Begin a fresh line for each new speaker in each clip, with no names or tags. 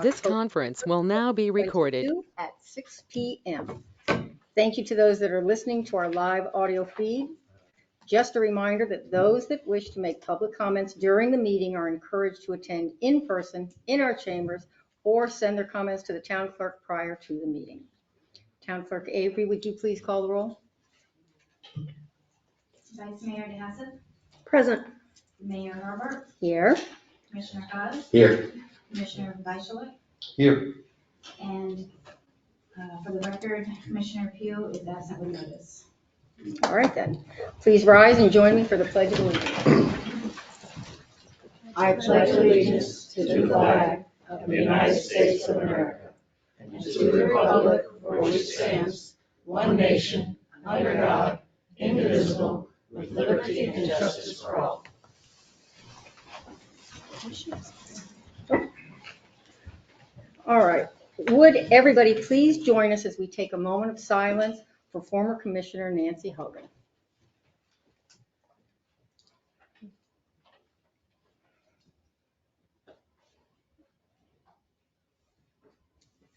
This
October
conference will now be recorded.
22 at 6 p.m. Thank you to those that are listening to our live audio feed. Just a reminder that those that wish to make public comments during the meeting are encouraged to attend in person in our chambers or send their comments to the town clerk prior to the meeting. Town Clerk Avery, would you please call the roll?
Vice Mayor DeHassett,
Present.
Mayor Herbert,
Here.
Commissioner Cos,
Here.
Commissioner Vaishalik,
Here.
and for the record, Commissioner Pugh is absent with notice.
All right then. Please rise and join me for the Pledge of Allegiance.
I pledge allegiance to the flag of the United States of America and to the republic for which it stands, one nation, under God, indivisible, with liberty and justice for all.
All right. Would everybody please join us as we take a moment of silence for former Commissioner Nancy Hogan.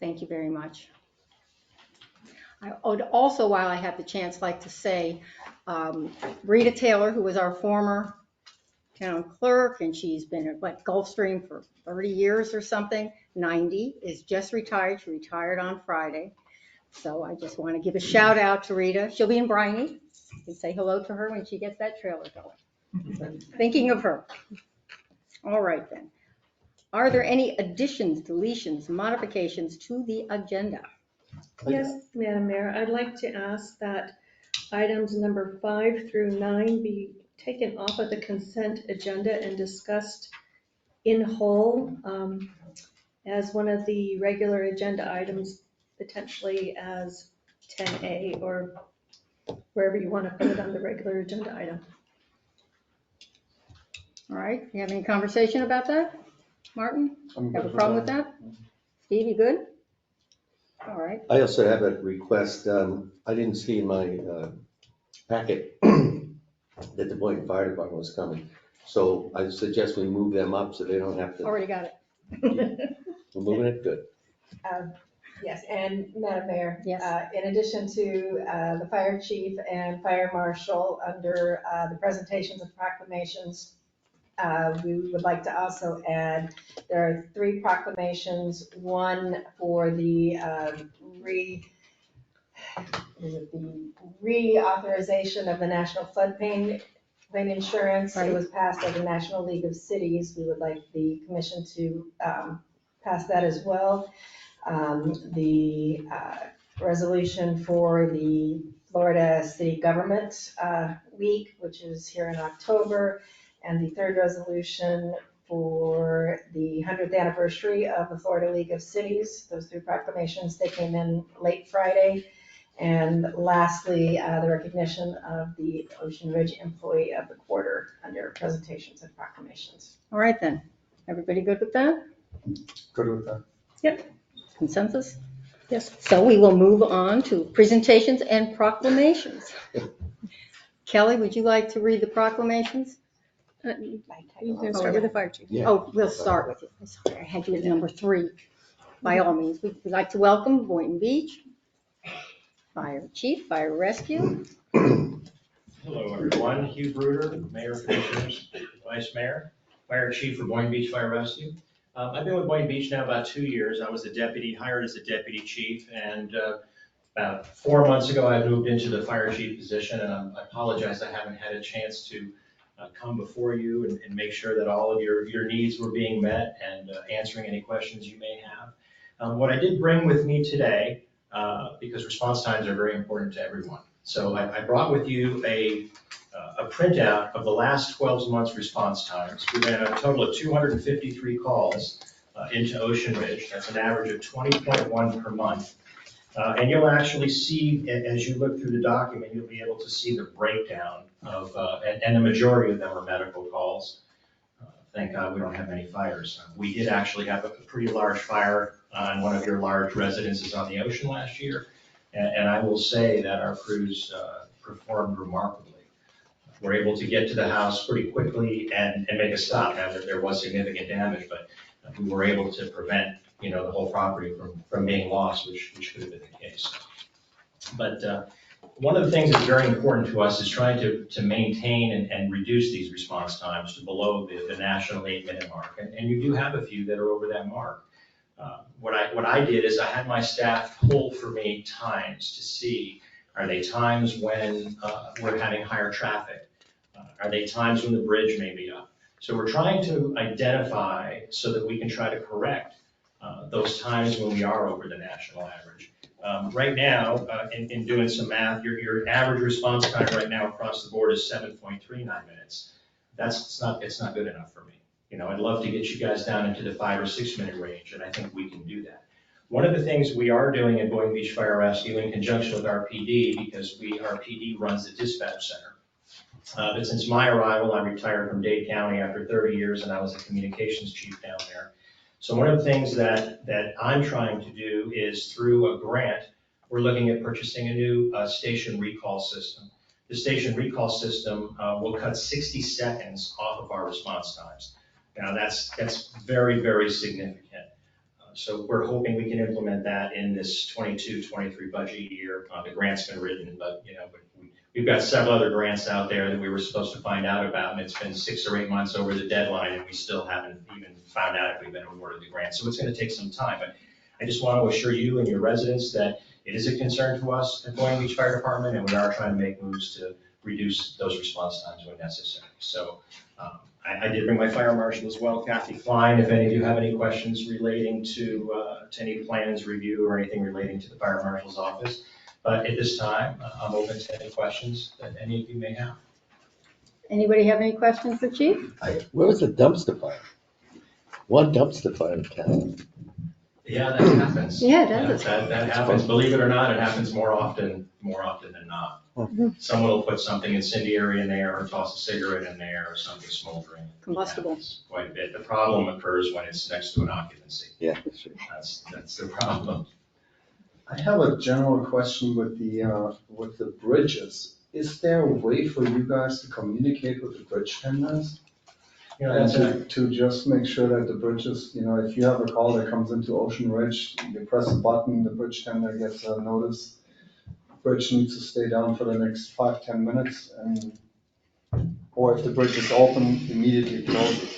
Thank you very much. I would also, while I have the chance, like to say Rita Taylor, who was our former town clerk, and she's been at Gulfstream for 30 years or something, 90, is just retired. She retired on Friday. So I just want to give a shout out to Rita. She'll be in Briney. You can say hello to her when she gets that trailer going. So, thinking of her. All right then. Are there any additions, deletions, modifications to the agenda?
Yes, Madam Mayor, I'd like to ask that items number 5 through 9 be taken off of the consent agenda and discussed in whole as one of the regular agenda items, potentially as 10A or wherever you want to put it on the regular agenda item.
All right, you have any conversation about that? Martin, have a problem with that? Steve, you good? All right.
I also have a request. I didn't see in my packet that the Boynton Fire Department was coming. So I suggest we move them up so they don't have to.
Already got it.
We're moving it good.
Yes, and Madam Mayor.
Yes.
In addition to the fire chief and fire marshal, under the presentations and proclamations, we would like to also add, there are 3 proclamations, one for the reauthorization of the National Floodplain Insurance.
Right.
It was passed at the National League of Cities. We would like the commission to pass that as well. The resolution for the Florida City Government Week, which is here in October, and the 3rd resolution for the 100th anniversary of the Florida League of Cities. Those 3 proclamations, they came in late Friday. And lastly, the recognition of the Ocean Ridge Employee of the Quarter under presentations and proclamations.
All right then. Everybody good with that?
Good with that.
Yep. Consensus?
Yes.
So we will move on to presentations and proclamations. Kelly, would you like to read the proclamations?
You can start with the fire chief.
Yeah.
Oh, we'll start with you. Sorry, I had you at number 3. By all means, we'd like to welcome Boynton Beach Fire Chief, Fire Rescue.
Hello, everyone. Hugh Bruder, Mayor, Commissioners, Vice Mayor, Fire Chief for Boynton Beach Fire Rescue. I've been with Boynton Beach now about 2 years. I was hired as a deputy chief, and about 4 months ago, I moved into the fire chief position, and I apologize I haven't had a chance to come before you and make sure that all of your needs were being met and answering any questions you may have. What I did bring with me today, because response times are very important to everyone. So I brought with you a printout of the last 12 months response times. We ran a total of 253 calls into Ocean Ridge. That's an average of 20.1 per month. And you'll actually see, as you look through the document, you'll be able to see the breakdown of, and the majority of them are medical calls. Thank God we don't have many fires. We did actually have a pretty large fire on one of your large residences on the ocean last year. And I will say that our crews performed remarkably. We're able to get to the house pretty quickly and make a stop. Now, there was significant damage, but we were able to prevent the whole property from being lost, which could have been the case. But one of the things that's very important to us is trying to maintain and reduce these response times to below the national 8-minute mark. And you do have a few that are over that mark. What I did is I had my staff pull for me times to see, are they times when we're having higher traffic? Are they times when the bridge may be up? So we're trying to identify so that we can try to correct those times when we are over the national average. Right now, in doing some math, your average response time right now across the board is 7.39 minutes. It's not good enough for me. I'd love to get you guys down into the 5 or 6 minute range, and I think we can do that. One of the things we are doing at Boynton Beach Fire Rescue in conjunction with our PD, because our PD runs the dispatch center. But since my arrival, I retired from Dade County after 30 years, and I was a communications chief down there. So one of the things that I'm trying to do is through a grant, we're looking at purchasing a new station recall system. The station recall system will cut 60 seconds off of our response times. Now that's very, very significant. So we're hoping we can implement that in this 22-23 budget year. The grant's been written, but we've got several other grants out there that we were supposed to find out about, and it's been 6 or 8 months over the deadline, and we still haven't even found out if we've been awarded the grant. So it's going to take some time, but I just want to assure you and your residents that it is a concern to us at Boynton Beach Fire Department, and we are trying to make moves to reduce those response times when necessary. So I did bring my fire marshal as well, Kathy Klein, if any of you have any questions relating to any plans, review, or anything relating to the fire marshal's office. But at this time, I'm open to any questions that any of you may have.
Anybody have any questions for Chief?
Where was the dumpster fire? One dumpster fire in town.
Yeah, that happens.
Yeah, it does.
That happens. Believe it or not, it happens more often than not. Someone will put something incendiary in there, or toss a cigarette in there, or something smoldering.
Combustible.
Quite a bit. The problem occurs when it's next to an occupancy.
Yeah.
That's the problem.
I have a general question with the bridges. Is there a way for you guys to communicate with the bridge tenders? And to just make sure that the bridges, if you have a call that comes into Ocean Ridge, you press a button, the bridge tender gets a notice. Bridge needs to stay down for the next 5-10 minutes, or if the bridge is open, immediately close it.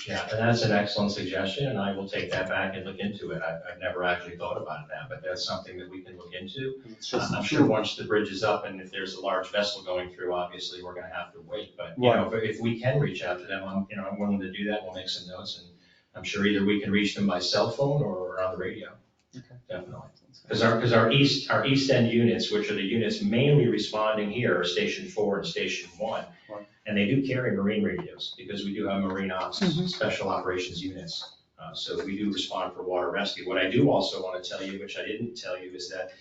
Yeah, and that's an excellent suggestion, and I will take that back and look into it. I've never actually thought about that, but that's something that we can look into. I'm sure once the bridge is up and if there's a large vessel going through, obviously, we're gonna have to wait. But, if we can reach out to them, I'm willing to do that. We'll make some notes, and I'm sure either we can reach them by cell phone or on the radio.
Okay.
Definitely. Because our east end units, which are the units mainly responding here, are Station 4 and Station 1.
Right.
And they do carry marine radios because we do have marine ops, special operations units. So we do respond for water rescue. What I do also want to tell you, which I didn't tell you, is that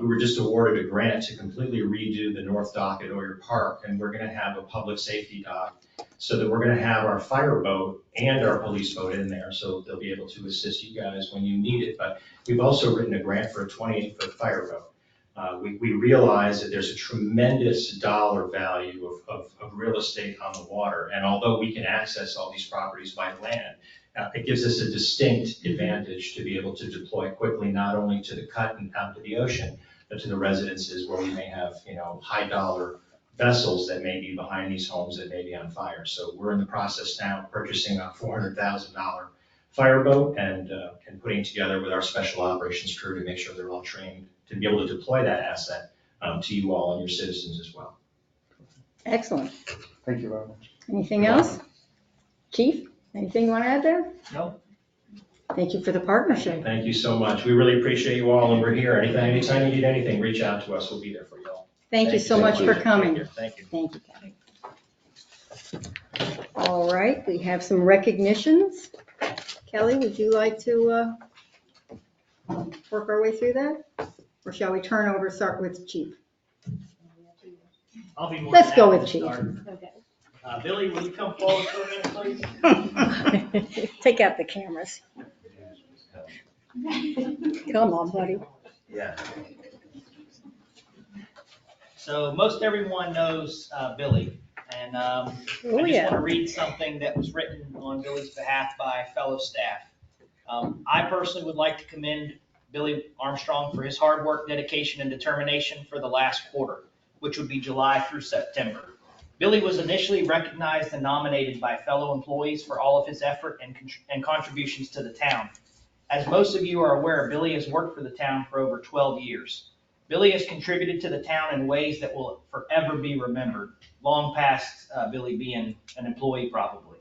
we were just awarded a grant to completely redo the north dock at Oyer Park, and we're going to have a public safety dock so that we're going to have our fire boat and our police boat in there, so they'll be able to assist you guys when you need it. But we've also written a grant for a 28-foot fire boat. We realize that there's a tremendous dollar value of real estate on the water, and although we can access all these properties by land, it gives us a distinct advantage to be able to deploy quickly, not only to the cut and out to the ocean, but to the residences where we may have, high dollar vessels that may be behind these homes that may be on fire. So we're in the process now of purchasing a $400,000 fireboat and putting together with our special operations crew to make sure they're all trained to be able to deploy that asset to you all and your citizens as well.
Excellent.
Thank you very much.
Anything else? Chief, anything you want to add there?
No.
Thank you for the partnership.
Thank you so much. We really appreciate you all, and we're here. Anytime you need anything, reach out to us. We'll be there for you all.
Thank you so much for coming.
Thank you.
Thank you, Kelly. All right, we have some recognitions. Kelly, would you like to work our way through that? Or shall we start with Chief?
I'll be more
Let's
than
go
happy
with
to
Chief.
start.
Okay.
Billy, will you come forward for a minute, please?
Take out the cameras. Come on, buddy.
Yeah. So most everyone knows Billy, and I just
yeah.
want to read something that was written on Billy's behalf by fellow staff. I personally would like to commend Billy Armstrong for his hard work, dedication, and determination for the last quarter, which would be July through September. Billy was initially recognized and nominated by fellow employees for all of his effort and contributions to the town. As most of you are aware, Billy has worked for the town for over 12 years. Billy has contributed to the town in ways that will forever be remembered, long past Billy being an employee probably.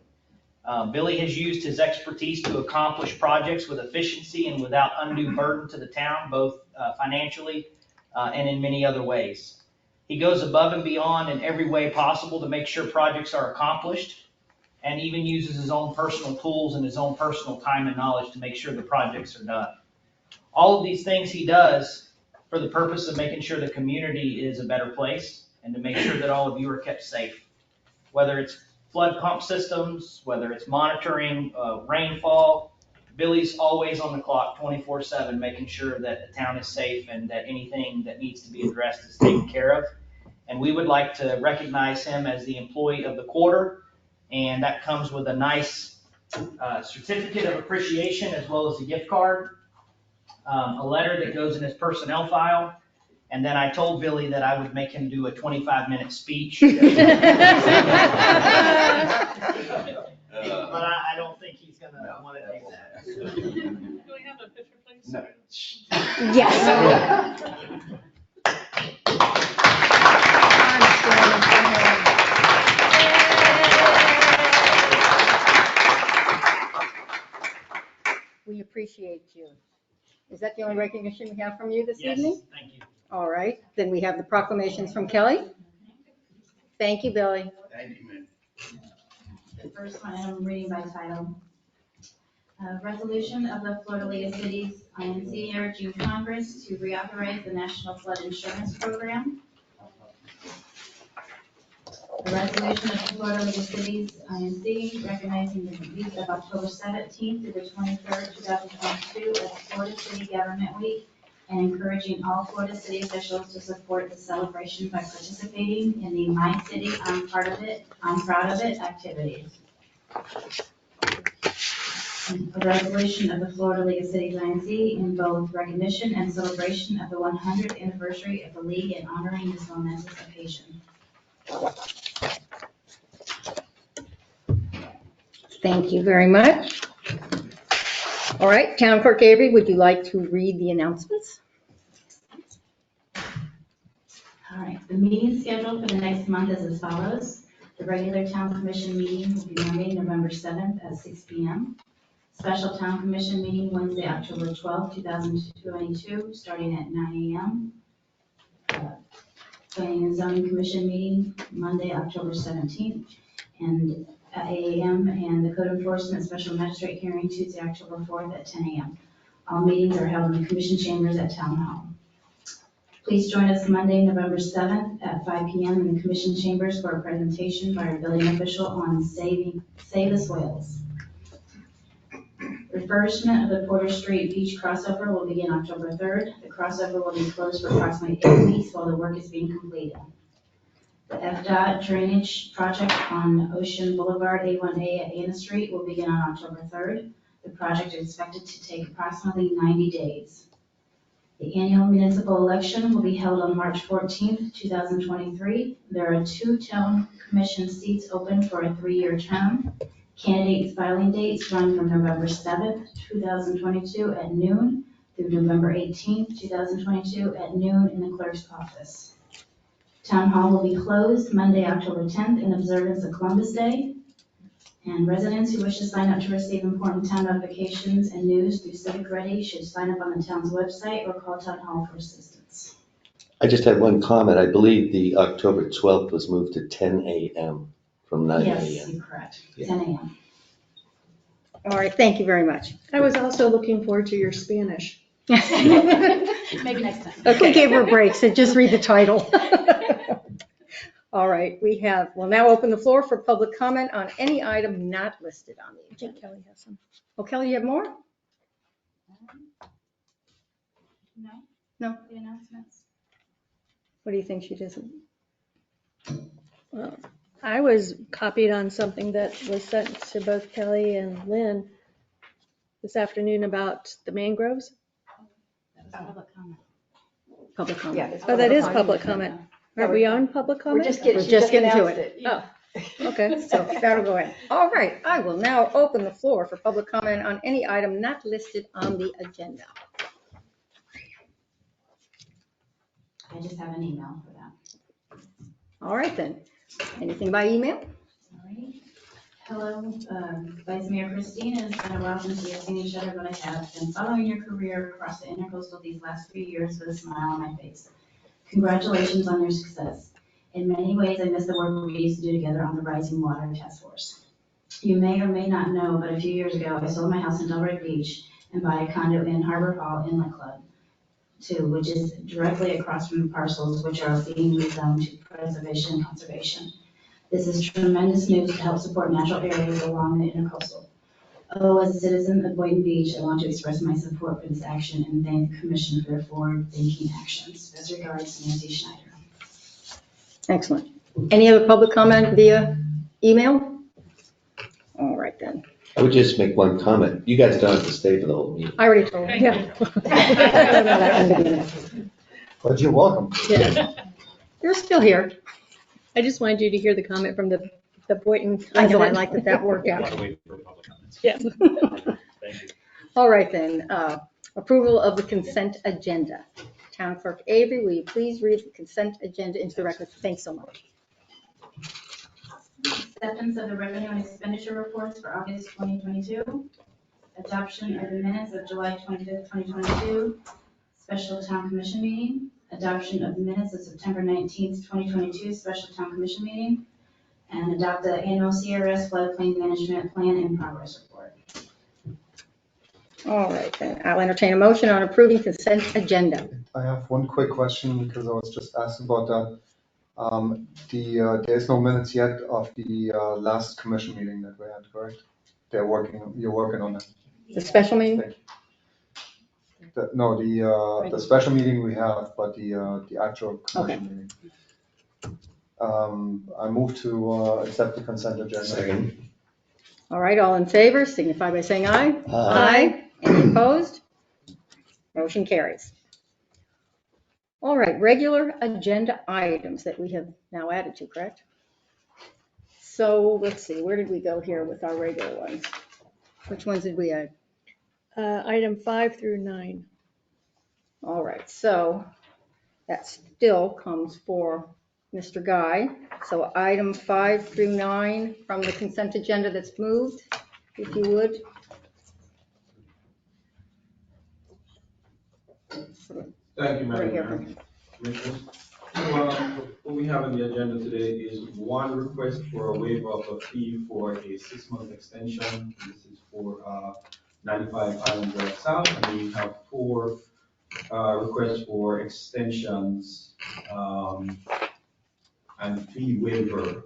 Billy has used his expertise to accomplish projects with efficiency and without undue burden to the town, both financially and in many other ways. He goes above and beyond in every way possible to make sure projects are accomplished, and even uses his own personal tools and his own personal time and knowledge to make sure the projects are done. All of these things he does for the purpose of making sure the community is a better place and to make sure that all of you are kept safe. Whether it's flood pump systems, whether it's monitoring rainfall, Billy's always on the clock 24/7, making sure that the town is safe and that anything that needs to be addressed is taken care of. And we would like to recognize him as the employee of the quarter, and that comes with a nice certificate of appreciation as well as a gift card, a letter that goes in his personnel file. And then I told Billy that I would make him do a 25-minute speech. But I don't think he's going to want to do that.
Do we have a picture, please?
No.
Yes. We appreciate you. Is that the only recognition we have from you this evening?
Yes, thank you.
All right, then we have the proclamations from Kelly. Thank you, Billy.
Thank you, man.
The first one, I'm reading by title. Resolution of the Florida League of Cities, INC, urging Congress to reauthorize the National Flood Insurance Program. A resolution of the Florida League of Cities, INC, recognizing the week of October 17th through the 23rd, 2022 as Florida City Government Week, and encouraging all Florida city officials to support the celebration by participating in the My City, I'm Part of It, I'm Proud of It activities. A resolution of the Florida League of Cities, INC, in both recognition and celebration of the 100th anniversary of the league and honoring this momentous occasion.
Thank you very much. All right, Town Clerk Avery, would you like to read the announcements?
All right, the meeting schedule for the next month is as follows. The regular town commission meeting will be Monday, November 7th at 6 p.m. Special town commission meeting Wednesday, October 12th, 2022, starting at 9 a.m. Planning and zoning commission meeting Monday, October 17th, and at 8 a.m. and the code enforcement special magistrate hearing Tuesday, October 4th at 10 a.m. All meetings are held in the commission chambers at Town Hall. Please join us Monday, November 7th at 5 p.m. in the commission chambers for a presentation by our building official on Save the Swales. Refurbishment of the Porter Street Beach crossover will begin October 3rd. The crossover will be closed for approximately 8 weeks while the work is being completed. The FDOT drainage project on Ocean Boulevard A1A at Anna Street will begin on October 3rd. The project is expected to take approximately 90 days. The annual municipal election will be held on March 14th, 2023. There are 2 town commission seats open for a 3-year term. Candidates' filing dates run from November 7th, 2022 at noon through November 18th, 2022 at noon in the clerk's office. Town Hall will be closed Monday, October 10th in observance of Columbus Day. And residents who wish to sign up to receive important town notifications and news through Civic Ready should sign up on the town's website or call Town Hall for assistance.
I just had one comment. I believe the October 12th was moved to 10 a.m. from 9 a.m.
Yes, you're correct.
Yeah.
10 a.m.
All right, thank you very much.
I was also looking forward to your Spanish.
Maybe next time.
Okay, gave her a break, so just read the title. All right, we'll now open the floor for public comment on any item not listed on the agenda.
Kelly has some.
Oh, Kelly, you have more?
No?
No.
The announcements?
What do you think she doesn't?
Well, I was copied on something that was sent to both Kelly and Lynn this afternoon about the mangroves.
That was public comment.
Public comment.
Yeah, it's
Oh, that is
comment.
public comment. Are we on public
We're
comment?
just getting,
We're
she
just
just
getting to
announced
it.
it.
Oh, okay.
So that'll go in. All right, I will now open the floor for public comment on any item not listed on the agenda.
I just have an email for that.
All right then. Anything by email?
All right. Hello, Vice Mayor Christine. It's been a while since we have seen each other, but I have been following your career across the Intercoastal these last 3 years with a smile on my face. Congratulations on your success. In many ways, I miss the work we used to do together on the Rising Water Task Force. You may or may not know, but a few years ago, I sold my house in Delray Beach and bought a condo in Harbor Hall Inlet Club 2, which is directly across from the parcels which are being rezoned to preservation and conservation. This is tremendous news to help support natural areas along the Intercoastal. Oh, as a citizen of Boynton Beach, I want to express my support for this action and thank the Commission for their forward-thinking actions. Best regards, Nancy Schneider.
Excellent. Any other public comment via email? All right then.
I would just make one comment. You guys don't have to stay for the whole meeting.
I already told you. Yeah.
But you're welcome.
Yeah.
You're still here.
I just wanted you to hear the comment from the Boynton.
I know, I like that worked
I
out.
want to wait for public comments.
Yeah.
Thank you.
All right then, approval of the consent agenda. Town Clerk Avery, will you please read the consent agenda into the record? Thanks so much.
Acceptance of the revenue and expenditure reports for August 2022. Adoption of the minutes of July 25th, 2022. Special Town Commission meeting. Adoption of the minutes of September 19th, 2022, Special Town Commission meeting. And adopt the annual CRS floodplain management plan and progress report.
All right then, I'll entertain a motion on approving consent agenda.
I have one quick question because I was just asked about that. There's no minutes yet of the last commission meeting that we had, correct? You're working on it.
The special meeting?
No, the special meeting we have, but the actual commission meeting. I move to accept the consent agenda.
Second.
All right, all in favor, signify by saying aye.
Aye.
Any opposed? Motion carries. All right, regular agenda items that we have now added to, correct? So let's see, where did we go here with our regular ones? Which ones did we add?
Item 5 through 9.
All right, so that still comes for Mr. Guy. So item 5 through 9 from the consent agenda that's moved, if you would.
Thank you,
Right
Madam
here.
Mayor. Commissioners. So, what we have on the agenda today is one request for a waiver of a fee for a 6-month extension. This is for 95 Island Drive South, and we have 4 requests for extensions and fee waiver.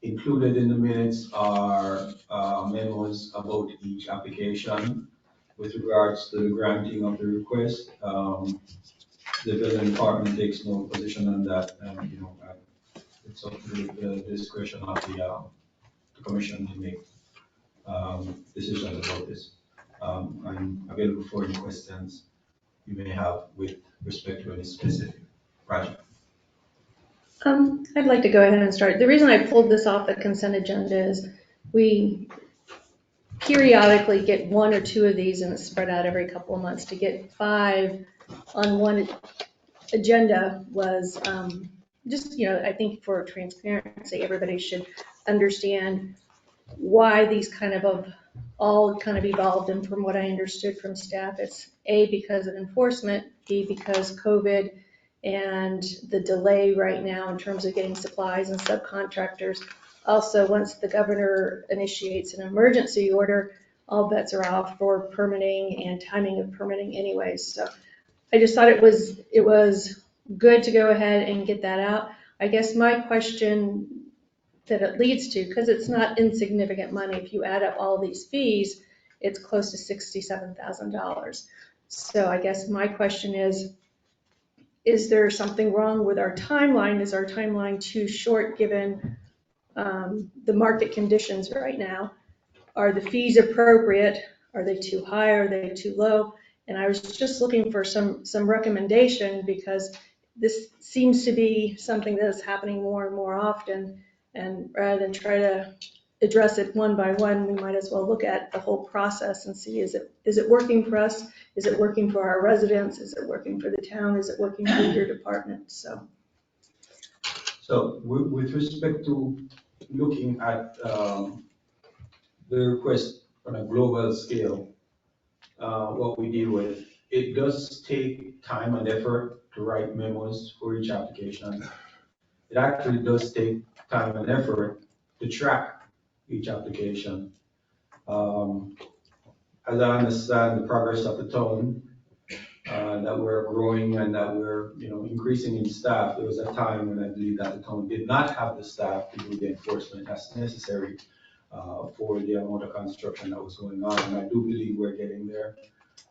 Included in the minutes are memos about each application. With regards to the granting of the request, the building department takes no position on that, and, it's up to the discretion of the commission to make decisions about this. I'm available for any questions you may have with respect to any specific project.
I'd like to go ahead and start. The reason I pulled this off the consent agenda is we periodically get 1 or 2 of these and it's spread out every couple of months. To get 5 on one agenda was just, I think for transparency, everybody should understand why these kind of all kind of evolved. And from what I understood from staff, it's A, because of enforcement, B, because COVID, and the delay right now in terms of getting supplies and subcontractors. Also, once the governor initiates an emergency order, all bets are off for permitting and timing of permitting anyways. So I just thought it was good to go ahead and get that out. I guess my question that it leads to, because it's not insignificant money, if you add up all these fees, it's close to $67,000. So I guess my question is there something wrong with our timeline? Is our timeline too short given the market conditions right now? are the fees appropriate? Are they too high? Are they too low? And I was just looking for some recommendation, because this seems to be something that is happening more and more often. And rather than try to address it one by one, we might as well look at the whole process and see, is it working for us? Is it working for our residents? Is it working for the town? Is it working for your department? So
with respect to looking at the request on a global scale, what we deal with, it does take time and effort to write memos for each application. It actually does take time and effort to track each application. As I understand the progress of the town, that we're growing and that we're, increasing in staff, there was a time when I believe that the town did not have the staff to do the enforcement that's necessary for the amount of construction that was going on, and I do believe we're getting there.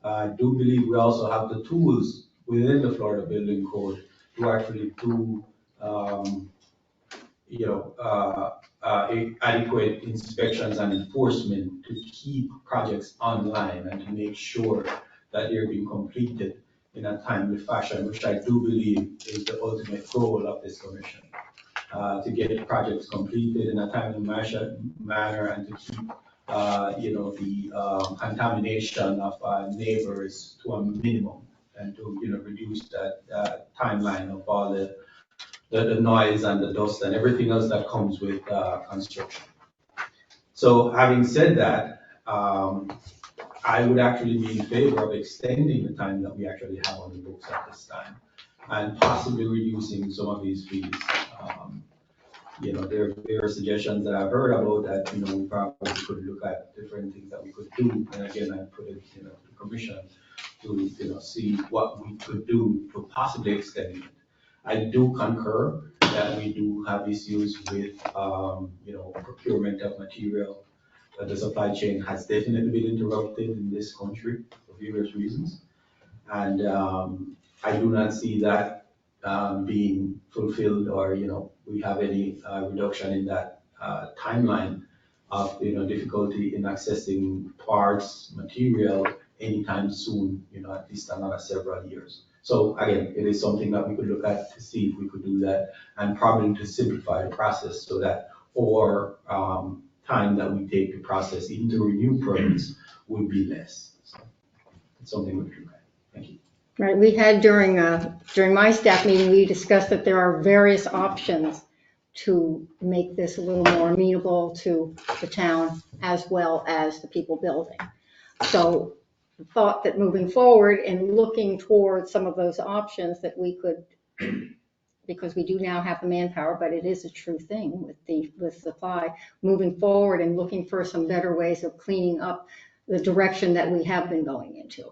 I do believe we also have the tools within the Florida Building Code to actually do, adequate inspections and enforcement to keep projects online and to make sure that they're being completed in a timely fashion, which I do believe is the ultimate goal of this commission. To get projects completed in a timely manner and to keep, the contamination of neighbors to a minimum, and to, reduce that timeline of all the noise and the dust and everything else that comes with construction. So having said that, I would actually be in favor of extending the time that we actually have on the books at this time, and possibly reducing some of these fees. There are suggestions that I've heard about that, we probably could look at different things that we could do. And again, I put it, to the commission to, see what we could do to possibly extend it. I do concur that we do have issues with, procurement of material. The supply chain has definitely been interrupted in this country for various reasons. And I do not see that being fulfilled, or, we have any reduction in that timeline of, difficulty in accessing parts, material anytime soon, at least another several years. So again, it is something that we could look at to see if we could do that, and probably to simplify the process so that our time that we take to process, even to renew permits, would be less. So it's something we could look at. Thank you.
Right, we had during my staff meeting, we discussed that there are various options to make this a little more amenable to the town as well as the people building. So the thought that moving forward and looking towards some of those options that we could, because we do now have the manpower, but it is a true thing with supply, moving forward and looking for some better ways of cleaning up the direction that we have been going into.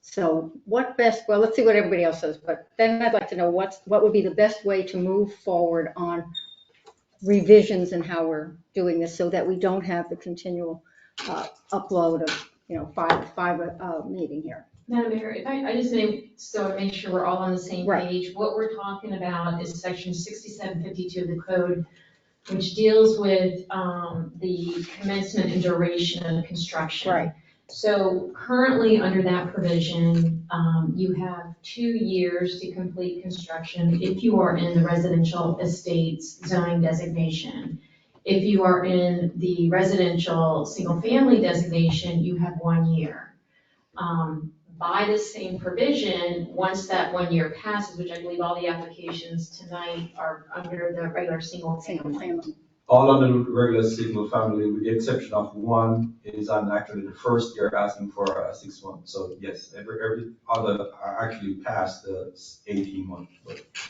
So well, let's see what everybody else says, but then I'd like to know what would be the best way to move forward on revisions and how we're doing this, so that we don't have the continual upload of, five meeting here.
Madam Mayor, if I just make sure we're all on the same page, what we're talking about is section 6752 of the code, which deals with the commencement and duration of construction.
Right.
So currently under that provision, you have 2 years to complete construction if you are in the residential estates zoning designation. If you are in the residential single family designation, you have 1 year. By the same provision, once that 1 year passes, which I believe all the applications tonight are under the regular single family.
All under the regular single family, with the exception of one, is on actually the first year asking for 6 months. So yes, every other are actually past the 18 months.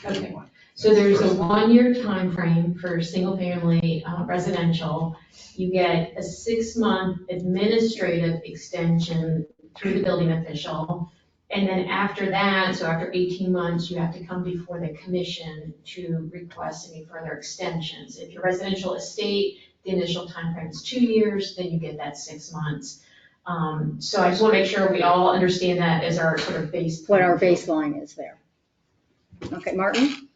Okay. So there's a 1 year time frame for single family residential. You get a 6 month administrative extension through the building official. And then after that, so after 18 months, you have to come before the commission to request any further extensions. If your residential estate, the initial time frame is 2 years, then you get that 6 months. So I just want to make sure we all understand that as our sort of base.
What our baseline is there. Okay, Martin?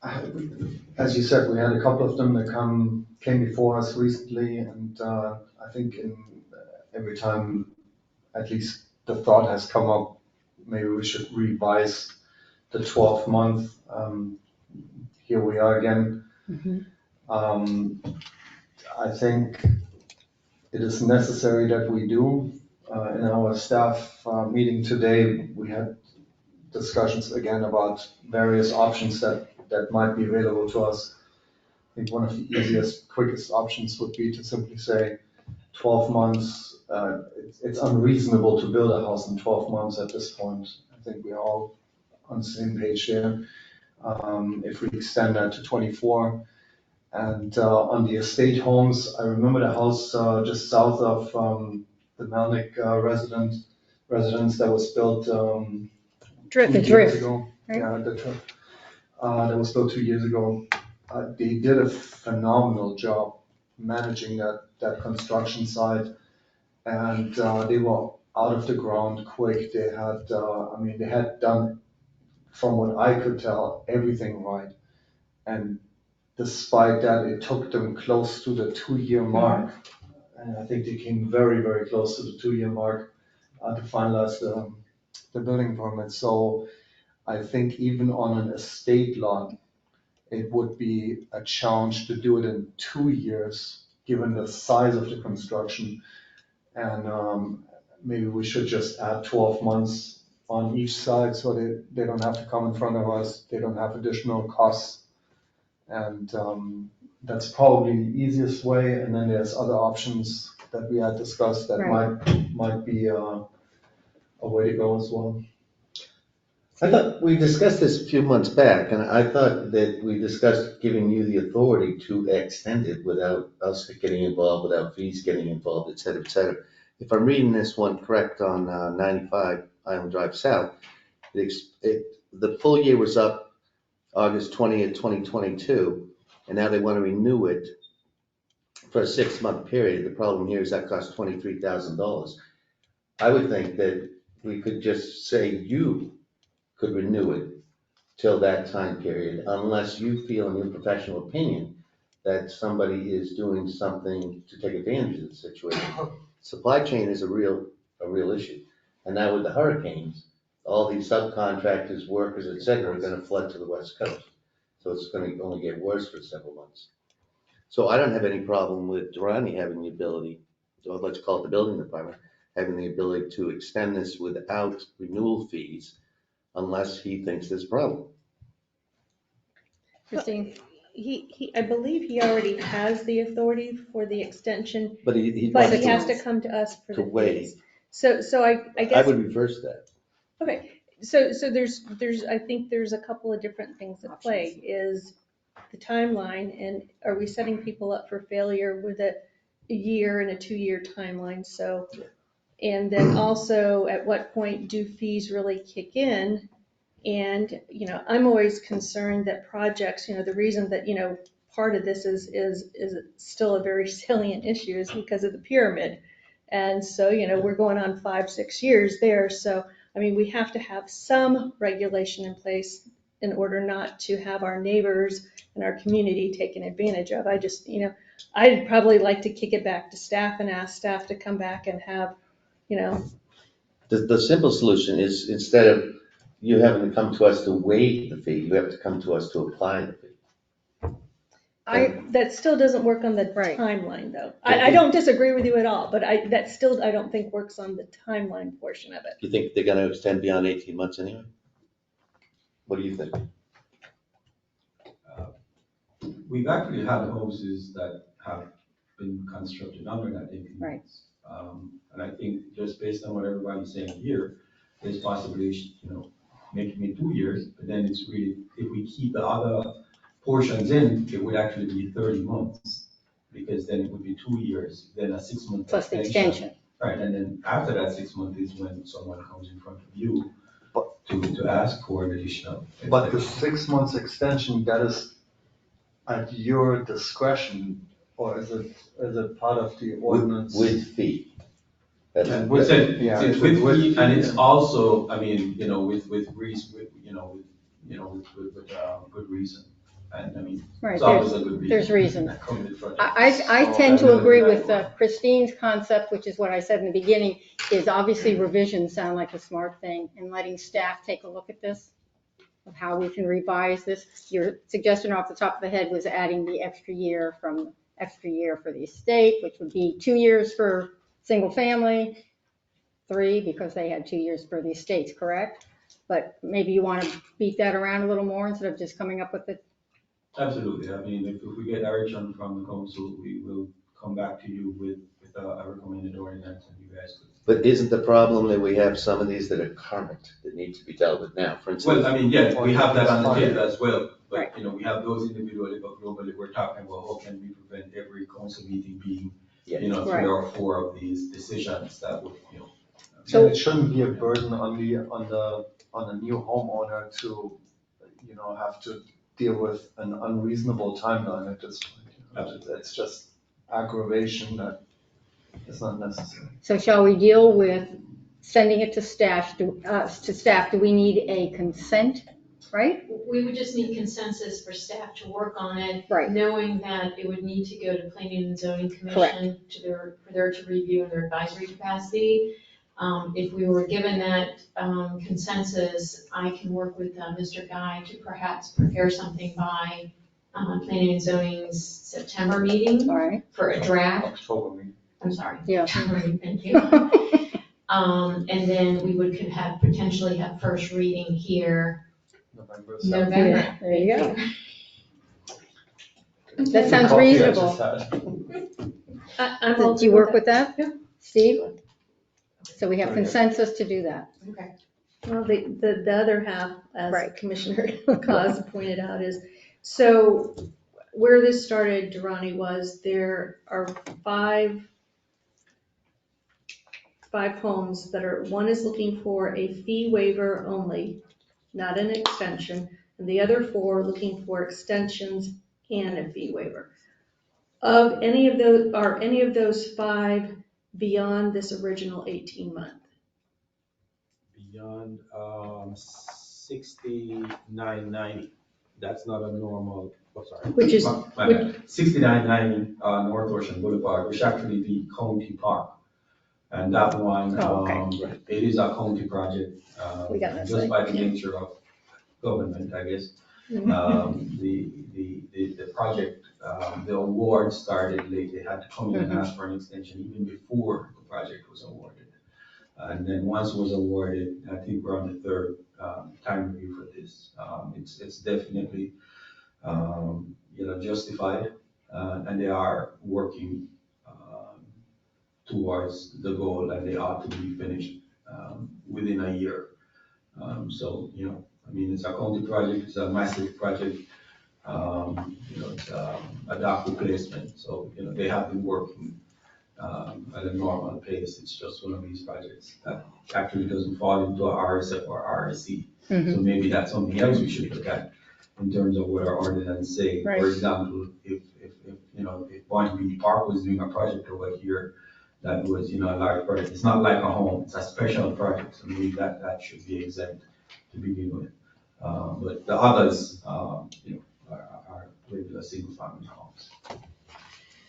As you said, we had a couple of them that came before us recently, and I think every time, at least the thought has come up, maybe we should revise the 12-month. Here we are again. I think it is necessary that we do. In our staff meeting today, we had discussions again about various options that might be available to us. I think one of the easiest, quickest options would be to simply say 12 months. It's unreasonable to build a house in 12 months at this point. I think we're all on the same page there. If we extend that to 24, and on the estate homes, I remember the house just south of the Melnick residence that was built 2 years ago.
right?
Yeah, the Drift. That was built 2 years ago. They did a phenomenal job managing that construction site, and they were out of the ground quick. They had, they had done, from what I could tell, everything right. And despite that, it took them close to the 2-year mark. And I think they came very, very close to the 2-year mark to finalize the building permit. So I think even on an estate lot, it would be a challenge to do it in 2 years, given the size of the construction. And maybe we should just add 12 months on each side so they don't have to come in front of us. They don't have additional costs. And that's probably the easiest way. And then there's other options that we had discussed that might be a way to go as well.
I thought we discussed this a few months back, and I thought that we discussed giving you the authority to extend it without us getting involved, without fees getting involved, et cetera, et cetera. If I'm reading this one correct on 95 Island Drive South, the full year was up August 20th, 2022, and now they want to renew it for a 6-month period. The problem here is that costs $23,000. I would think that we could just say you could renew it till that time period, unless you feel in your professional opinion that somebody is doing something to take advantage of the situation. Supply chain is a real issue. And now with the hurricanes, all these subcontractors, workers, et cetera, are gonna flood to the West Coast. So it's gonna only get worse for several months. So I don't have any problem with Durrani having the ability, or let's call it the building department, having the ability to extend this without renewal fees, unless he thinks there's a problem.
Christine?
I believe he already has the authority for the extension,
But he
but
wants
he has to come to us for
to
the
waive.
fees. So I
I
guess,
would reverse that.
okay, so there's, I think there's a couple of different things at play, is the timeline, and are we setting people up for failure with a year and a 2-year timeline? So, and then also, at what point do fees really kick in? And, I'm always concerned that projects, the reason that, part of this is still a very salient issue is because of the pyramid. And so, we're going on 5-6 years there. So, we have to have some regulation in place in order not to have our neighbors and our community taken advantage of. I just, I'd probably like to kick it back to staff and ask staff to come back and have,
The simple solution is, instead of you having to come to us to waive the fee, you have to come to us to apply the fee.
that still doesn't work on the timeline, though. I don't disagree with you at all, but that still, I don't think works on the timeline portion of it.
You think they're gonna extend beyond 18 months anyway? What do you think?
We've actually had houses that have been constructed under that 18 months. And I think just based on what everybody's saying here, there's possibly, making it 2 years, but then it's really, if we keep the other portions in, it would actually be 30 months. Because then it would be 2 years, then a 6-month
Plus the extension.
Right, and then after that 6 months is when someone comes in front of you to ask for an additional.
But the 6 months extension, that is at your discretion, or is it part of the ordinance?
With fee. That's-
Yeah,
Yeah,
it's with fee, and it's also, with good reason. And I mean,
Right,
it's always a good reason.
there's reason.
to come to the front.
I tend to agree with Christine's concept, which is what I said in the beginning, is obviously revisions sound like a smart thing, and letting staff take a look at this, of how we can revise this. Your suggestion off the top of the head was adding the extra year for the estate, which would be 2 years for single family, 3 because they had 2 years for the estates, correct? But maybe you want to beat that around a little more instead of just coming up with it.
Absolutely. I mean, if we get direction from the council, we will come back to you with a recommended ordinance, and you guys could.
But isn't the problem that we have some of these that are current, that need to be dealt with now? For instance,
Well, I mean, yeah, we have that on the agenda as well, but, you know, we have those individually, but globally, we're talking about how can we prevent every council meeting being, you know, 3 or 4 of these decisions that would, you know.
So it shouldn't be a burden on the new homeowner to, you know, have to deal with an unreasonable timeline at this point. You know, that's just aggravation that is not necessary.
So shall we deal with sending it to staff? Do we need a consent, right?
We would just need consensus for staff to work on it.
Right.
Knowing that it would need to go to Planning and Zoning Commission for their to review in their advisory capacity. If we were given that consensus, I can work with Mr. Guy to perhaps prepare something by Planning and Zoning's September meeting
All right.
for a draft.
October meeting.
I'm sorry.
Yeah.
October meeting, thank you. And then we would potentially have first reading here
November.
There you go. That sounds reasonable. Do you work with that?
Yeah.
Steve? So we have consensus to do that.
Okay.
Well, the other half, as
Right.
Commissioner Cos pointed out, is, so where this started, Durrani, was there are five homes that are, one is looking for a fee waiver only, not an extension, and the other 4 looking for extensions and a fee waiver. Are any of those 5 beyond this original 18-month?
Beyond 6990, that's not a normal, sorry.
Which is-
6990 North Ocean Boulevard, which actually the county park. And that one, it is a county project,
We got that
just
side,
by the
yeah.
nature of government, I guess. The project, the award started late. They had to come in and ask for an extension even before the project was awarded. And then once it was awarded, I think we're on the 3rd time review for this. It's definitely, you know, justified, and they are working towards the goal, and they ought to be finished within a year. So, you know, I mean, it's a county project, it's a massive project. You know, it's a dock replacement, so, you know, they have been working at a normal pace. It's just one of these projects that actually doesn't fall into a RSF or RSC. So maybe that's something else we should look at in terms of what our ordinance say.
Right.
For example, if you know, if Bonnie Beach Park was doing a project over here that was, you know, a large project, it's not like a home, it's a special project, so maybe that should be exempt to begin with. But the others, you know, are regular single family homes.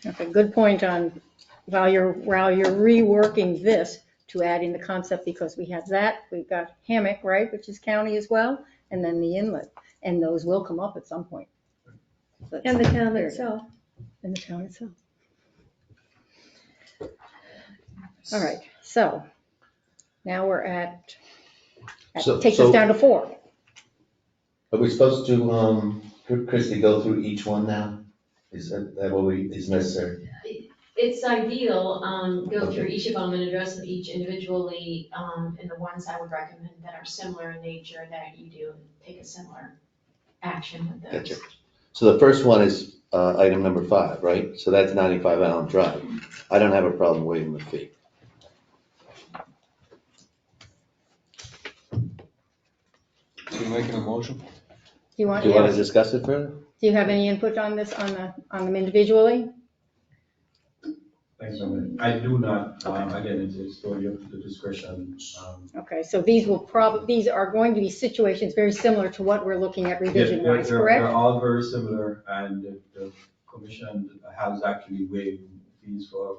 Okay, good point on, while you're reworking this, to add in the concept, because we have that, we've got Hammock, right, which is county as well, and then the inlet, and those will come up at some point. So
And the town itself.
And the town itself. All right, so now we're at takes us down to 4.
Are we supposed to, Christie, go through each one now? Is that what is necessary?
It's ideal, go through each of them and address them each individually, and the ones I would recommend that are similar in nature that you do, take a similar action with those.
Gotcha. So the first one is item number 5, right? So that's 95 Allen Drive. I don't have a problem waiving the fee.
You making a motion?
Do you want
to discuss it further?
Do you have any input on this, on them individually?
Thanks, I do not,
Okay.
again, it's totally up to the discretion.
Okay, so these are going to be situations very similar to what we're looking at revision wise,
They're
correct?
all very similar, and the commission has actually waived fees for,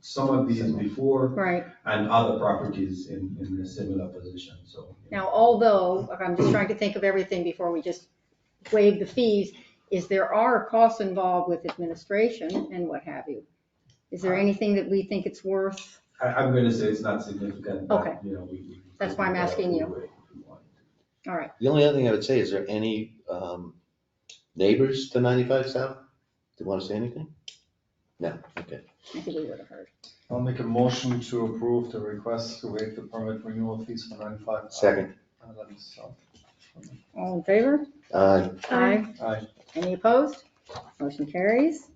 some of these before,
Right.
and other properties in a similar position, so.
Now, although, I'm just trying to think of everything before we just waive the fees, there are costs involved with administration and what have you. Is there anything that we think it's worth?
I'm gonna say it's not significant, but,
Okay.
we.
That's why I'm asking you.
we waive if we want.
All right,
The only other thing I would say, is there any neighbors to 95 South? Do you want to say anything? No, okay.
I think we would have heard.
I'll make a motion to approve the request to waive the permit renewal fees for 95.
Second.
11 South.
All in favor?
Aye.
Aye.
Aye.
Any opposed? Motion carries.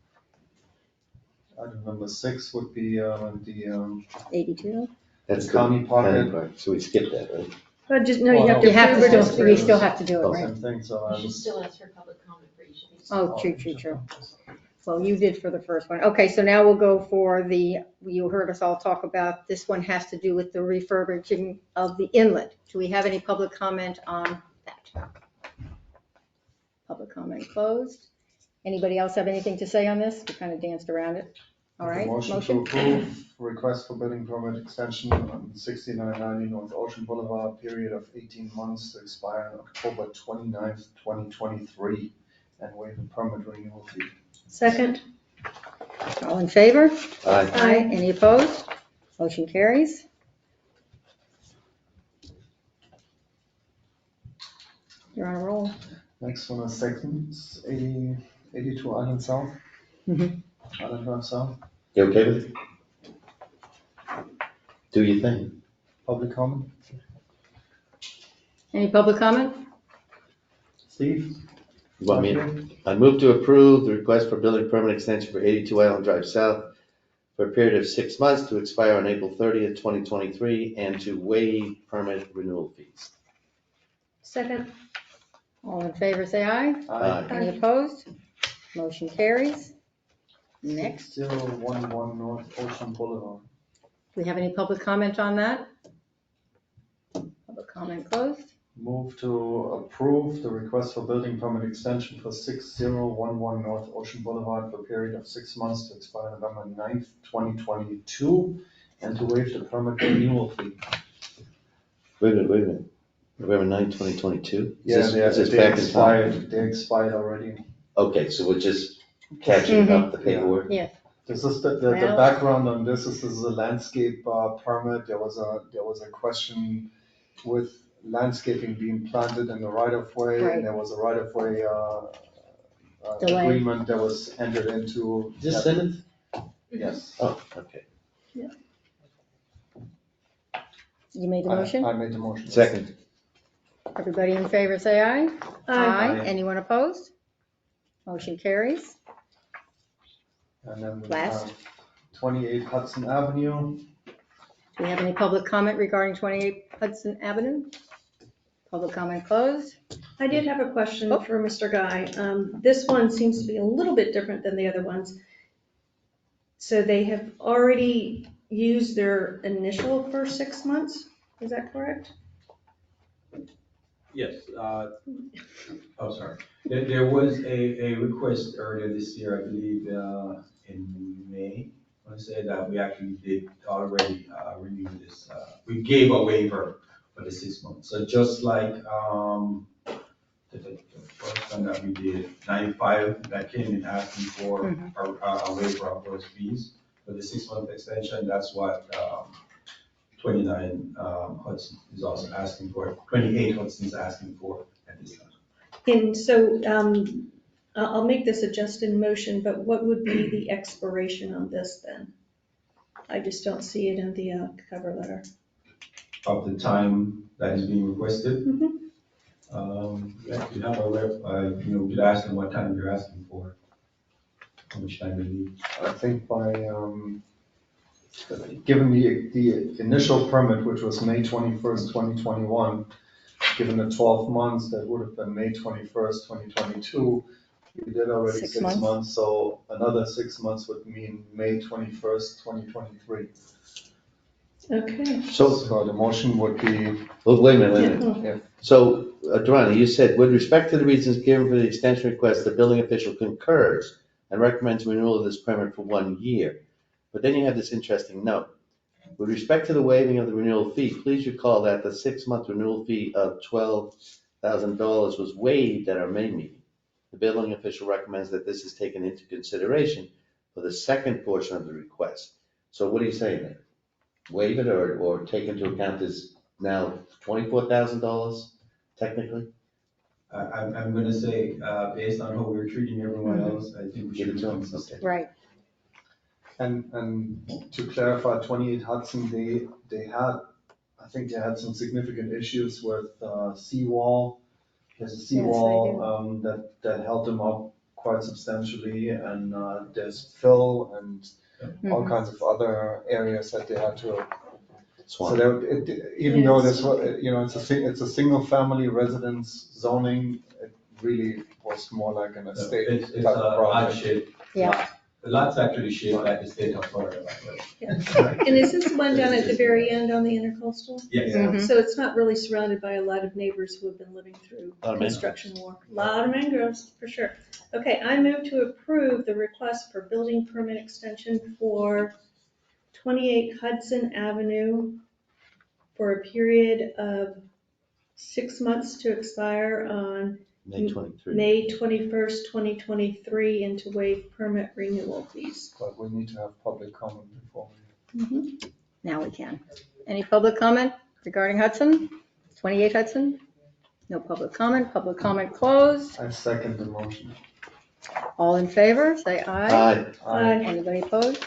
Item number 6 would be the
82.
That's the
County
county
pocket.
part, so we skipped that, right?
But just, no, you
Well,
have to
You have
approve
to
or
still,
disapprove.
we still have to do it,
Oh,
right?
same thing, so
You should still ask for public comment for each of these.
Oh, true. Well, you did for the first one. Okay, so now we'll go for you heard us all talk about, this one has to do with the refurbishing of the inlet. Do we have any public comment on that? Public comment closed. Anybody else have anything to say on this? We kind of danced around it. All right,
Motion to approve request for building permit extension on 6990 North Ocean Boulevard, period of 18 months to expire on October 29th, 2023, and waive the permit renewal fee.
Second.
All in favor?
Aye.
Aye. Any opposed? Motion carries. You're on a roll.
Next one is second, 82 Island South.
Mhm.
Island Drive South,
You okay with it? Do your thing.
public comment.
Any public comment?
Steve?
You want me to? I move to approve the request for building permit extension for 82 Island Drive South for a period of 6 months to expire on April 30th, 2023, and to waive permit renewal fees.
Second.
All in favor, say aye.
Aye.
Any opposed? Motion carries. Next,
6011 North Ocean Boulevard.
do we have any public comment on that? Public comment closed.
Move to approve the request for building permit extension for 6011 North Ocean Boulevard for a period of 6 months to expire November 9th, 2022, and to waive the permit renewal fee.
Wait a minute. November 9th, 2022?
Yeah,
Is this
they
back in time?
expired, they expired already.
Okay, so we're just catching up the paperwork?
Yeah.
This is the
Well-
background on this is a landscape permit. There was a question with landscaping being planted in the right of way.
Right.
And there was a right of way
Delay.
agreement that was entered into.
Is this Simmons?
Yes.
Oh, okay.
You made the motion?
I made the motion.
Second.
Everybody in favor, say aye.
Aye.
Anyone opposed? Motion carries.
And then we
Last.
have 28 Hudson Avenue.
Do we have any public comment regarding 28 Hudson Avenue? Public comment closed.
I did have a question
Oh.
for Mr. Guy. This one seems to be a little bit different than the other ones. So they have already used their initial first 6 months, is that correct?
Yes, sorry. There was a request earlier this year, I believe, in May. I want to say that we actually did already renew this. We gave a waiver for the 6 months. So just like the first one that we did, 95, that came in asking for a waiver of those fees. For the 6 month extension, that's what 29 Hudson is also asking for, 28 Hudson is asking for at this time.
And so I'll make this a just in motion, but what would be the expiration on this then? I just don't see it in the cover letter.
Of the time that is being requested.
Mhm.
Yeah, you have a rep, you could ask them what time you're asking for, how much time they need.
I think by, given the initial permit, which was May 21st, 2021, given the 12 months, that would have been May 21st, 2022. We did already
6
6
months.
months, so another 6 months would mean May 21st, 2023.
Okay.
So,
So the motion would be,
well, wait a minute.
if,
So, Durrani, you said, with respect to the reasons given for the extension request, the building official concurs and recommends renewal of this permit for 1 year. But then you have this interesting note. With respect to the waiving of the renewal fee, please recall that the 6-month renewal fee of $12,000 was waived at our May meeting. The building official recommends that this is taken into consideration for the second portion of the request. So what are you saying there? Waive it or take into account this now $24,000 technically?
I'm gonna say, based on how we're treating everyone else, I think we
Give
should
it
be
to 'em?
consistent.
Right.
and to clarify, 28 Hudson, they had, I think they had some significant issues with seawall. There's a seawall that held them up quite substantially, and there's fill and all kinds of other areas that they had to. So even though this was, it's a single family residence zoning, it really was more like an estate
It's
type
a
of
odd
project.
shape.
Yeah.
The lot's actually shaped like the state of Florida, by the way.
And is this the one down at the very end on the intercoastal?
Yes.
Mhm.
So it's not really surrounded by a lot of neighbors who have been living through
Lot of
construction war. Lot of mangroves, for sure. Okay, I move to approve the request for building permit extension for 28 Hudson Avenue for a period of 6 months to expire on
May 23.
May 21st, 2023, and to waive permit renewal fees.
But we need to have public comment before
Now we can. Any public comment regarding Hudson? 28 Hudson? No public comment. Public comment closed.
I second the motion.
All in favor, say aye.
Aye.
Anybody opposed?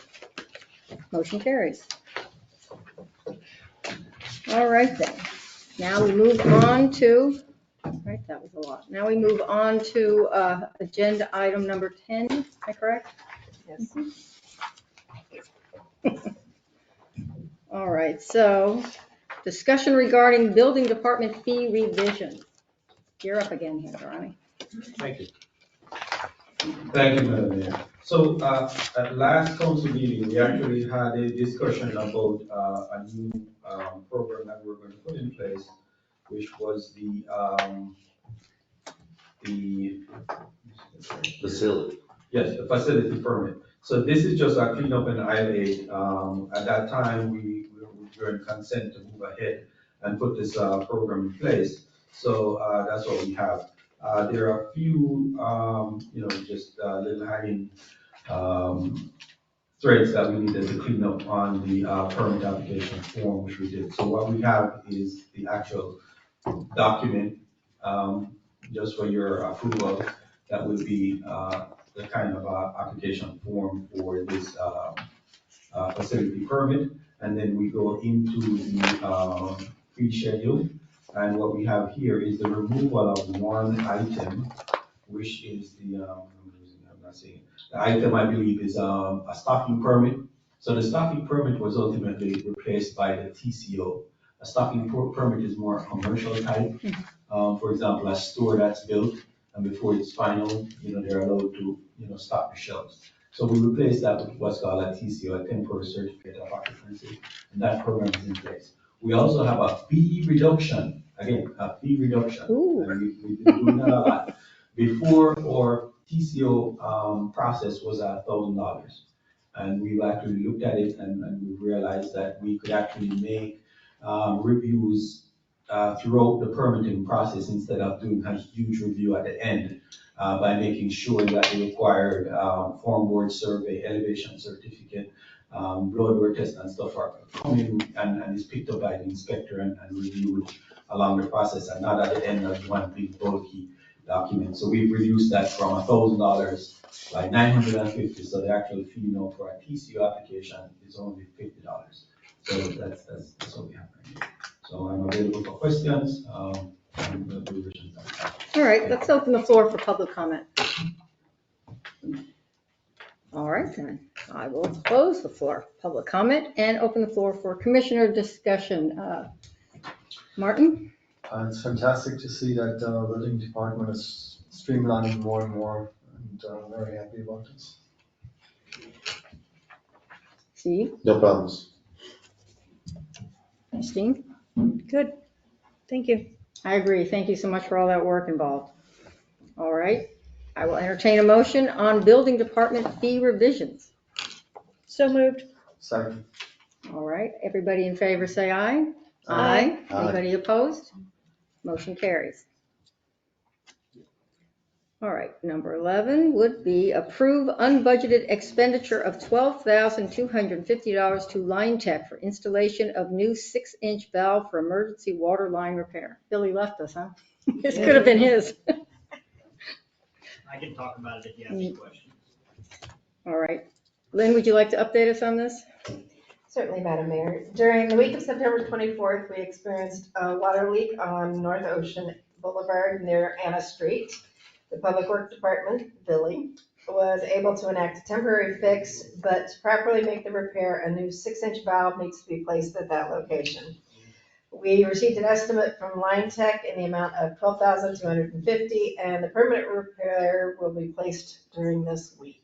Motion carries. All right then. Now we move on to, right, that was a lot. Now we move on to agenda item number 10, am I correct?
Yes.
All right, so discussion regarding building department fee revision. You're up again here, Ronnie.
Thank you.
Thank you, Madam Mayor. So, at last council meeting, we actually had a discussion about, a new, program that we're going to put in place, which was the
Facility.
yes, the facility permit. So this is just a cleanup and I-8. At that time, we were in consent to move ahead and put this, program in place. So, that's what we have. There are a few, just little hanging threads that we needed to clean up on the permit application form, which we did. So what we have is the actual document, just for your approval. That would be the kind of application form for this facility permit. And then we go into the fee schedule. And what we have here is the removal of one item, which is the, I'm not seeing it. The item, I believe, is a stocking permit. So the stocking permit was ultimately replaced by the TCO. A stocking permit is more commercial type. For example, a store that's built and before it's final, they're allowed to, stock the shelves. So we replaced that with what's called a TCO, a temporary certificate of occupancy, and that program is in place. We also have a fee reduction, again, a fee reduction.
Ooh.
And we've been doing that a lot. Before our TCO process was $1,000. And we've actually looked at it and we realized that we could actually make reviews throughout the permitting process instead of doing a huge review at the end by making sure that the required form board survey, elevation certificate, blood work test and stuff are coming and is picked up by the inspector and reviewed along the process and not at the end of one big bulky document. So we've reduced that from $1,000 by $950. So the actual fee now for a TCO application is only $50. So that's what we have right now. So I'm available for questions.
All right, let's open the floor for public comment. All right, then, I will close the floor, public comment, and open the floor for commissioner discussion. Martin?
It's fantastic to see that the building department is streamlining more and more and very happy about this.
Steve,
No problems.
Christine?
Good, thank you.
I agree. Thank you so much for all that work involved. All right. I will entertain a motion on building department fee revisions.
So moved.
Second.
All right. Everybody in favor, say aye.
Aye.
Anybody opposed? Motion carries. All right. Number 11 would be approve unbudgeted expenditure of $12,250 to Line Tech for installation of new 6-inch valve for emergency water line repair. Billy left us, huh? This could have been his.
I can talk about it if you have any questions.
All right. Lynn, would you like to update us on this?
Certainly, Madam Mayor. During the week of September 24th, we experienced a water leak on North Ocean Boulevard near Anna Street. The Public Works Department, Billy, was able to enact a temporary fix, but to properly make the repair, a new 6-inch valve needs to be placed at that location. We received an estimate from Line Tech in the amount of $12,250, and the permanent repair will be placed during this week.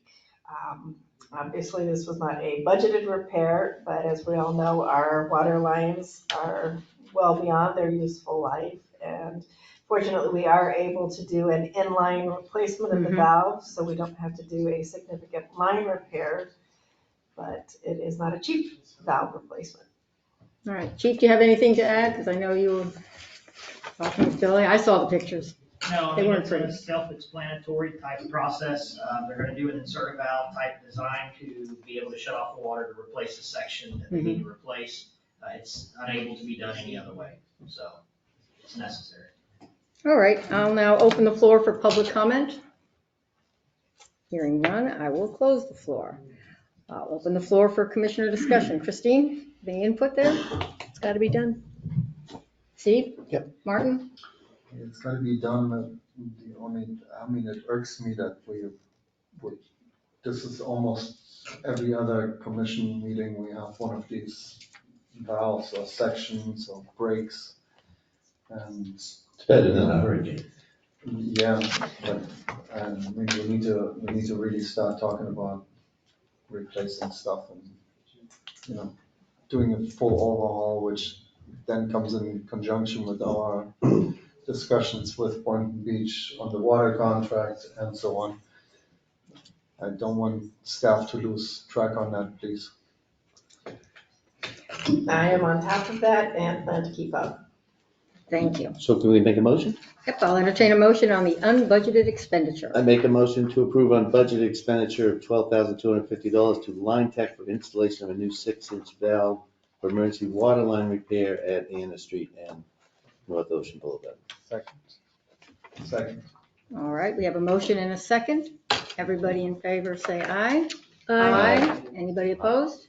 Obviously, this was not a budgeted repair, but as we all know, our water lines are well beyond their useful life. And fortunately, we are able to do an inline replacement of the valve, so we don't have to do a significant line repair, but it is not a cheap valve replacement.
All right. Chief, do you have anything to add? Because I know you were talking with Billy. I saw the pictures.
No, I
They
mean,
weren't
it's
pretty.
a self-explanatory type process. They're gonna do an insert valve type design to be able to shut off the water to replace the section that they need to replace. It's unable to be done any other way, so it's necessary.
All right. I'll now open the floor for public comment. Hearing none, I will close the floor. I'll open the floor for commissioner discussion. Christine, any input there?
It's got to be done.
Steve?
Yep.
Martin?
It's gotta be done, the only, I mean, it irks me that this is almost every other commission meeting, we have one of these valves or sections or breaks. And
It's better than a hurricane.
yeah, but, and I mean, we need to really start talking about replacing stuff and, you know, doing a full overhaul, which then comes in conjunction with our discussions with Boynton Beach on the water contract and so on. I don't want staff to lose track on that, please.
I am on top of that and plan to keep up.
Thank you.
So can we make a motion?
Yep, I'll entertain a motion on the unbudgeted expenditure.
I make a motion to approve unbudgeted expenditure of $12,250 to Line Tech for installation of a new 6-inch valve for emergency water line repair at Anna Street and North Ocean Boulevard.
Second.
All right, we have a motion and a second. Everybody in favor, say aye.
Aye.
Anybody opposed?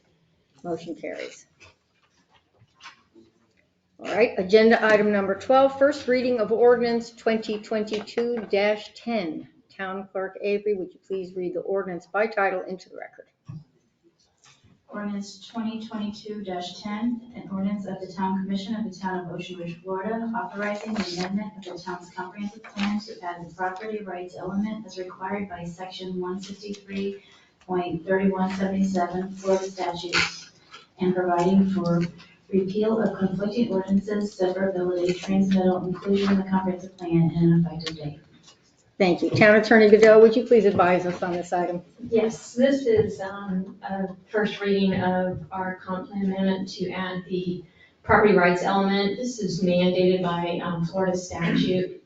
Motion carries. All right, agenda item number 12, first reading of ordinance 2022-10. Town Clerk Avery, would you please read the ordinance by title into the record?
Ordinance 2022-10, an ordinance of the Town Commission of the Town of Ocean Ridge, Florida, authorizing the amendment of the town's comprehensive plan to add the property rights element as required by section 163.3177 Florida statutes, and providing for repeal of conflicting ordinances, severability, transmittal, inclusion in the comprehensive plan, and an effective date.
Thank you. Town Attorney Goodell, would you please advise us on this item?
Yes, this is a first reading of our comp plan amendment to add the property rights element. This is mandated by Florida statute.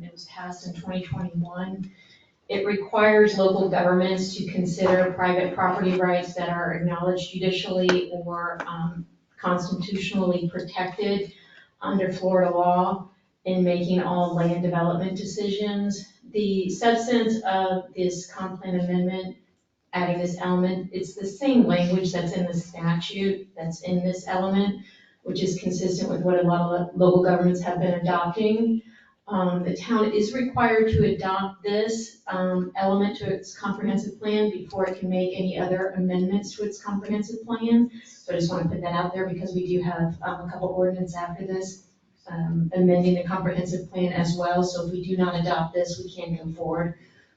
It was passed in 2021. It requires local governments to consider private property rights that are acknowledged judicially or constitutionally protected under Florida law in making all land development decisions. The substance of this comp plan amendment, adding this element, it's the same language that's in the statute that's in this element, which is consistent with what a lot of local governments have been adopting. The town is required to adopt this element to its comprehensive plan before it can make any other amendments to its comprehensive plan. So I just want to put that out there because we do have a couple ordinances after this amending the comprehensive plan as well. So if we do not adopt this, we can go forward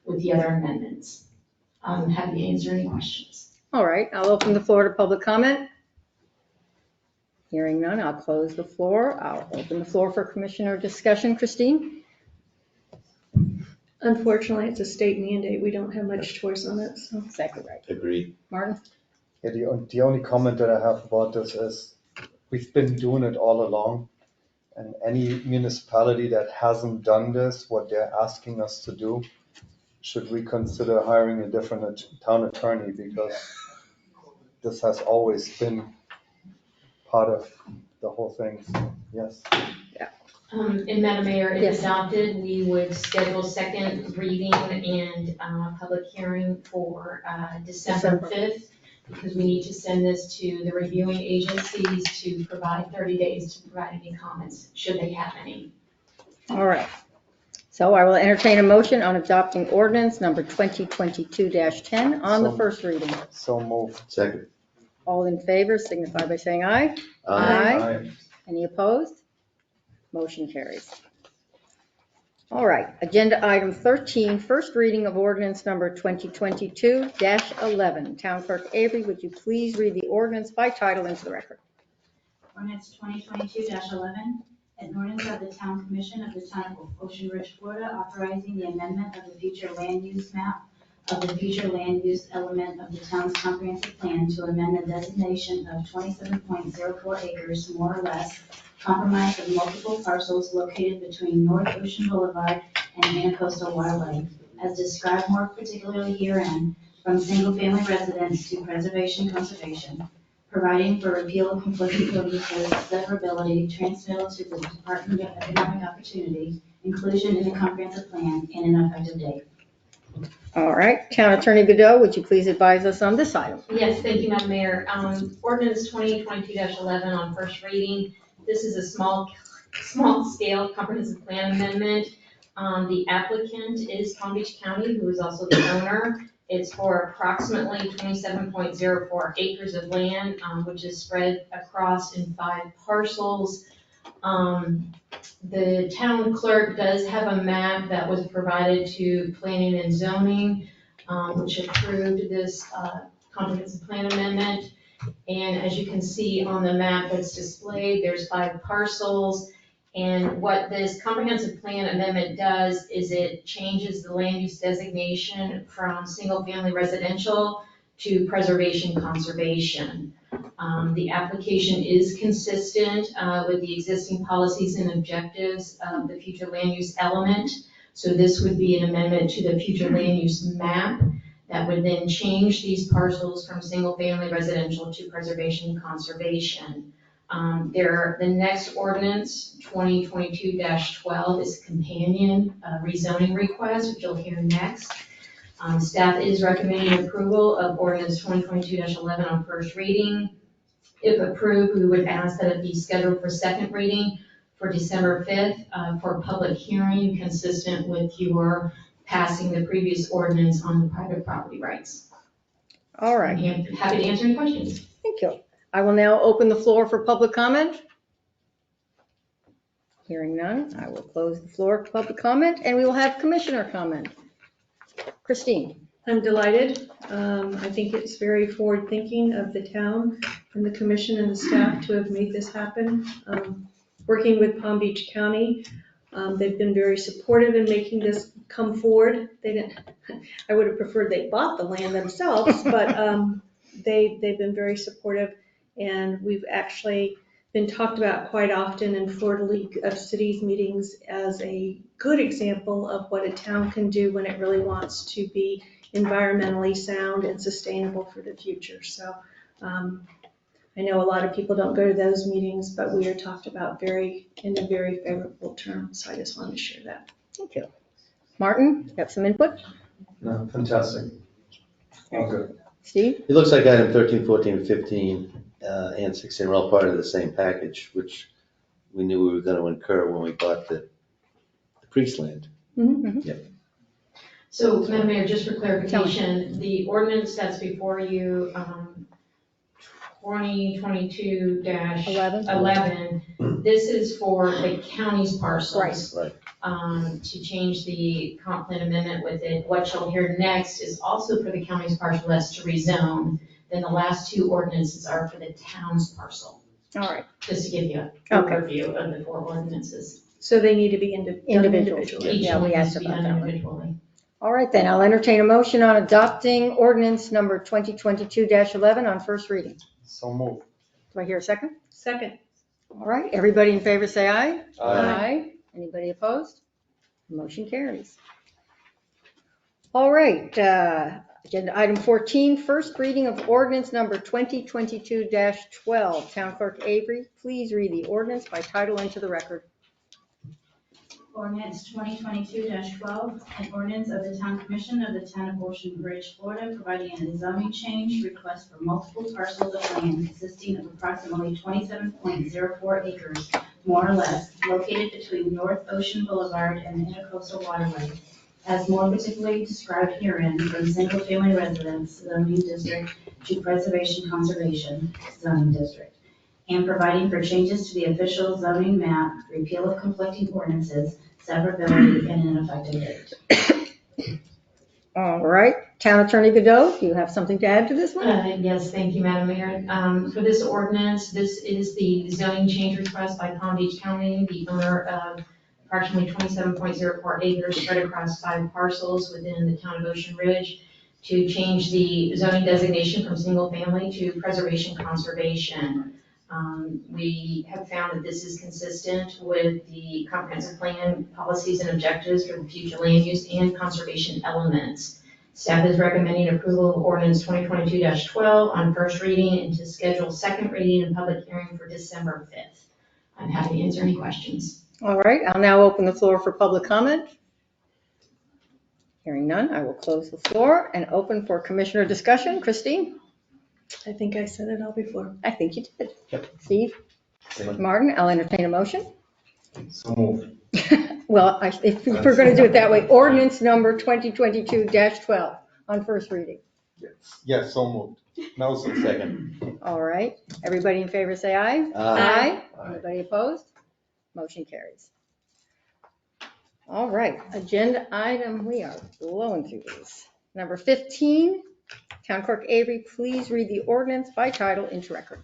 with the other amendments. I'm happy to answer any questions.
All right, I'll open the floor to public comment. Hearing none, I'll close the floor. I'll open the floor for commissioner discussion. Christine?
Unfortunately, it's a state mandate. We don't have much choice on it, so.
Exactly right.
Agreed.
Martin?
Yeah, the only comment that I have about this is we've been doing it all along. And any municipality that hasn't done this, what they're asking us to do, should we consider hiring a different town attorney? Because this has always been part of the whole thing. So, yes.
And Madam Mayor, if
Yes.
adopted, we would schedule second reading and public hearing for December 5th, because we need to send this to the reviewing agencies to provide 30 days to provide any comments, should they have any.
All right. So I will entertain a motion on adopting ordinance number 2022-10 on the
So-
first reading.
So moved.
Second.
All in favor signify by saying aye. Aye. Any opposed? Motion carries. All right, agenda item 13, first reading of ordinance number 2022-11. Town Clerk Avery, would you please read the ordinance by title into the record?
Ordinance 2022-11, an ordinance of the Town Commission of the Town of Ocean Ridge, Florida, authorizing the amendment of the future land use map of the future land use element of the town's comprehensive plan to amend the designation of 27.04 acres, more or less, comprised of multiple parcels located between North Ocean Boulevard and Anacostia Waterway, as described more particularly herein, from single-family residence to preservation conservation, providing for repeal of conflicting ordinances, severability, transmittal to the Department of Economic Opportunity, inclusion in the comprehensive plan, and an effective date.
All right, Town Attorney Godot, would you please advise us on this item?
Yes, thank you, Madam Mayor. Ordinance 2022-11 on first reading. This is a small scale comprehensive plan amendment. The applicant is Palm Beach County, who is also the owner. It's for approximately 27.04 acres of land, which is spread across in 5 parcels. The town clerk does have a map that was provided to planning and zoning, which approved this comprehensive plan amendment. And as you can see on the map that's displayed, there's 5 parcels. And what this comprehensive plan amendment does is it changes the land use designation from single-family residential to preservation conservation. The application is consistent with the existing policies and objectives of the future land use element. So this would be an amendment to the future land use map that would then change these parcels from single-family residential to preservation conservation. The next ordinance, 2022-12, is companion rezoning request, which you'll hear next. Staff is recommending approval of ordinance 2022-11 on first reading. If approved, we would ask that it be scheduled for second reading for December 5th for public hearing, consistent with your passing the previous ordinance on the private property rights.
All right,
I'm happy to answer any questions.
thank you. I will now open the floor for public comment. Hearing none, I will close the floor for public comment, and we will have commissioner comment. Christine?
I'm delighted. I think it's very forward-thinking of the town and the commission and the staff to have made this happen. Working with Palm Beach County, they've been very supportive in making this come forward. I would have preferred they bought the land themselves, but they've been very supportive. And we've actually been talked about quite often in Florida League of Cities meetings as a good example of what a town can do when it really wants to be environmentally sound and sustainable for the future. So I know a lot of people don't go to those meetings, but we are talked about in a very favorable term. So I just wanted to share that.
Thank you. Martin, you have some input?
No, fantastic. All good.
Steve?
It looks like item 13, 14, and 15 and 16 are all part of the same package, which we knew we were going to incur when we bought the priest land.
Mm-hmm.
So, Madam Mayor, just for clarification, the ordinance that's before you, 2022-11, This is for the county's parcels.
Right.
To change the comp plan amendment with it. What you'll hear next is also for the county's parcel, that's to rezone. Then the last two ordinances are for the town's parcel,
All right,
just to give you an
Okay.
overview of the four ordinances.
So they need to be
Individual.
individually.
Each
Yeah, we
one
asked
needs to be
about
done
that one.
individually.
all right then, I'll entertain a motion on adopting ordinance number 2022-11 on first reading.
So move.
Do I hear a second?
Second.
All right, everybody in favor say aye.
Aye.
Anybody opposed? Motion carries. All right, agenda item 14, first reading of ordinance number 2022-12. Town Clerk Avery, please read the ordinance by title into the record.
Ordinance 2022-12, an ordinance of the Town Commission of the Town of Ocean Ridge, Florida, providing a zoning change request for multiple parcels of land consisting of approximately 27.04 acres, more or less, located between North Ocean Boulevard and the Intercoastal Waterway, as more particularly described herein, from single-family residence zoning district to preservation conservation zoning district, and providing for changes to the official zoning map, repeal of conflicting ordinances, severability, and an effective date.
All right, Town Attorney Godot, do you have something to add to this one?
Yes, thank you, Madam Mayor. For this ordinance, this is the zoning change request by Palm Beach County, the owner of approximately 27.04 acres spread across 5 parcels within the town of Ocean Ridge, to change the zoning designation from single family to preservation conservation. We have found that this is consistent with the comprehensive plan policies and objectives for the future land use and conservation elements. Staff is recommending approval of ordinance 2022-12 on first reading and to schedule second reading and public hearing for December 5th. I'm happy to answer any questions.
All right, I'll now open the floor for public comment. Hearing none, I will close the floor and open for commissioner discussion. Christine?
I think I said it all before.
I think you did.
Yep.
Steve?
Same.
Martin, I'll entertain a motion.
So move.
Well, if we're going to do it that way, ordinance number 2022-12 on first reading.
Yes, so moved. Nelson.
Second.
All right, everybody in favor say aye.
Aye.
Anybody opposed? Motion carries. All right, agenda item, we are blowing through these. Number 15, Town Clerk Avery, please read the ordinance by title into record.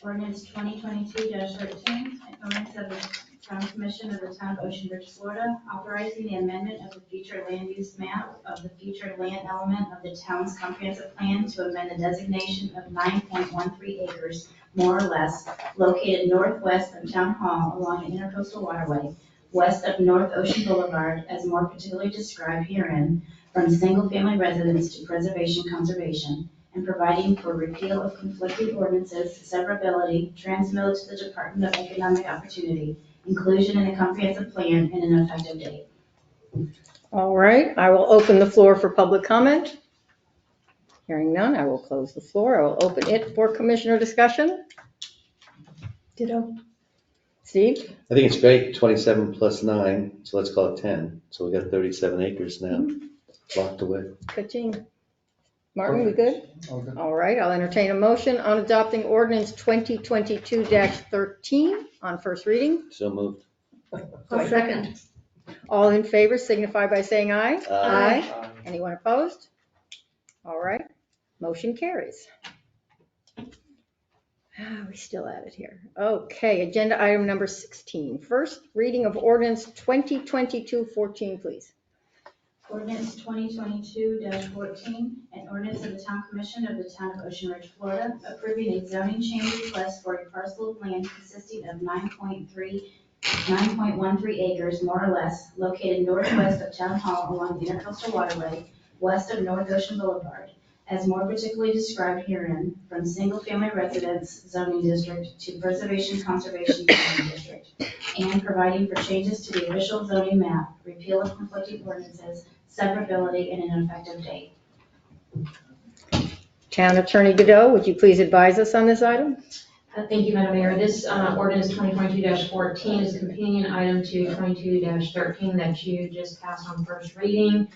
Ordinance 2022-13, an ordinance of the Town Commission of the Town of Ocean Ridge, Florida, authorizing the amendment of the future land use map of the future land element of the town's comprehensive plan to amend the designation of 9.13 acres, more or less, located northwest of Town Hall along the Intercoastal Waterway, west of North Ocean Boulevard, as more particularly described herein, from single-family residence to preservation conservation, and providing for repeal of conflicting ordinances, severability, transmittal to the Department of Economic Opportunity, inclusion in the comprehensive plan, and an effective date.
All right, I will open the floor for public comment. Hearing none, I will close the floor. I will open it for commissioner discussion.
Ditto.
Steve?
I think it's great, 27 plus 9, so let's call it 10. So we got 37 acres now, locked away.
Ka-ching. Martin, we good?
Okay.
All right, I'll entertain a motion on adopting ordinance 2022-13 on first reading.
So moved.
I'll second.
All in favor signify by saying aye.
Aye.
Anyone opposed? All right, motion carries. We still at it here. Okay, agenda item number 16. First reading of ordinance 2022-14, please.
Ordinance 2022-14, an ordinance of the Town Commission of the Town of Ocean Ridge, Florida, approving a zoning change request for a parcel of land consisting of 9.13 acres, more or less, located northwest of Town Hall along the Intercoastal Waterway, west of North Ocean Boulevard, as more particularly described herein, from single-family residence zoning district to preservation conservation zoning district, and providing for changes to the official zoning map, repeal of conflicting ordinances, severability, and an effective date.
Town Attorney Godot, would you please advise us on this item?
Thank you, Madam Mayor. This ordinance 2022-14 is a companion item to 22-13 that you just passed on first reading.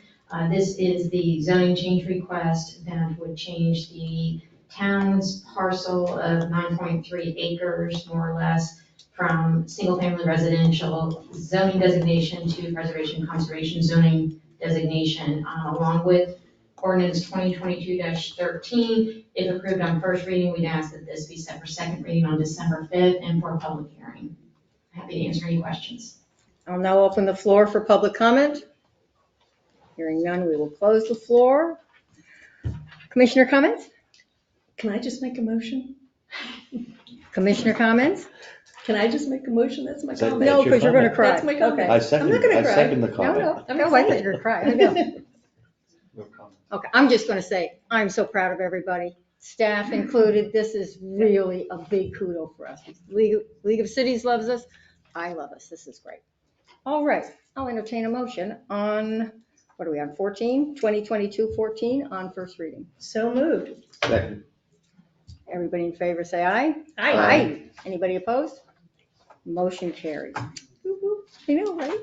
This is the zoning change request that would change the town's parcel of 9.3 acres, more or less, from single-family residential zoning designation to preservation conservation zoning designation, along with ordinance 2022-13. If approved on first reading, we'd ask that this be set for second reading on December 5th and for a public hearing. Happy to answer any questions.
I'll now open the floor for public comment. Hearing none, we will close the floor. Commissioner comments?
Can I just make a motion?
Commissioner comments?
Can I just make a motion? That's my
Is that-
comment.
No, because you're gonna cry.
That's my comment.
Okay.
I second,
I'm not gonna
I
cry.
second the
No,
comment.
no,
I'm
no, I thought
excited.
you were crying. No.
No comment.
Okay, I'm just gonna say, I'm so proud of everybody, staff included. This is really a big kudo for us. League of Cities loves us. I love us. This is great. All right, I'll entertain a motion on, what are we on, 2022-14 on first reading.
So moved.
Second.
Everybody in favor, say aye.
Aye.
Anybody opposed? Motion carried. You know, right?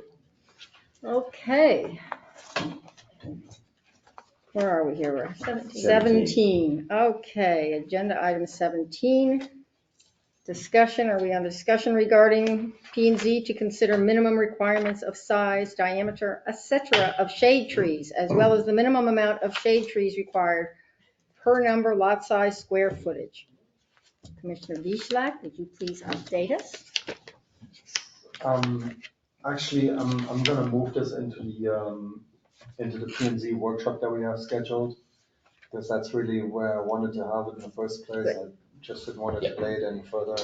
Okay. Where are we here? We're 17. Okay, agenda item 17. Discussion, are we on discussion regarding P&Z to consider minimum requirements of size, diameter, etc. of shade trees, as well as the minimum amount of shade trees required per number, lot size, square footage. Commissioner Bieslak, would you please update us?
Actually, I'm gonna move this into the P&Z workshop that we have scheduled, because that's really where I wanted to have it in the first place. I just didn't want to delay it any further.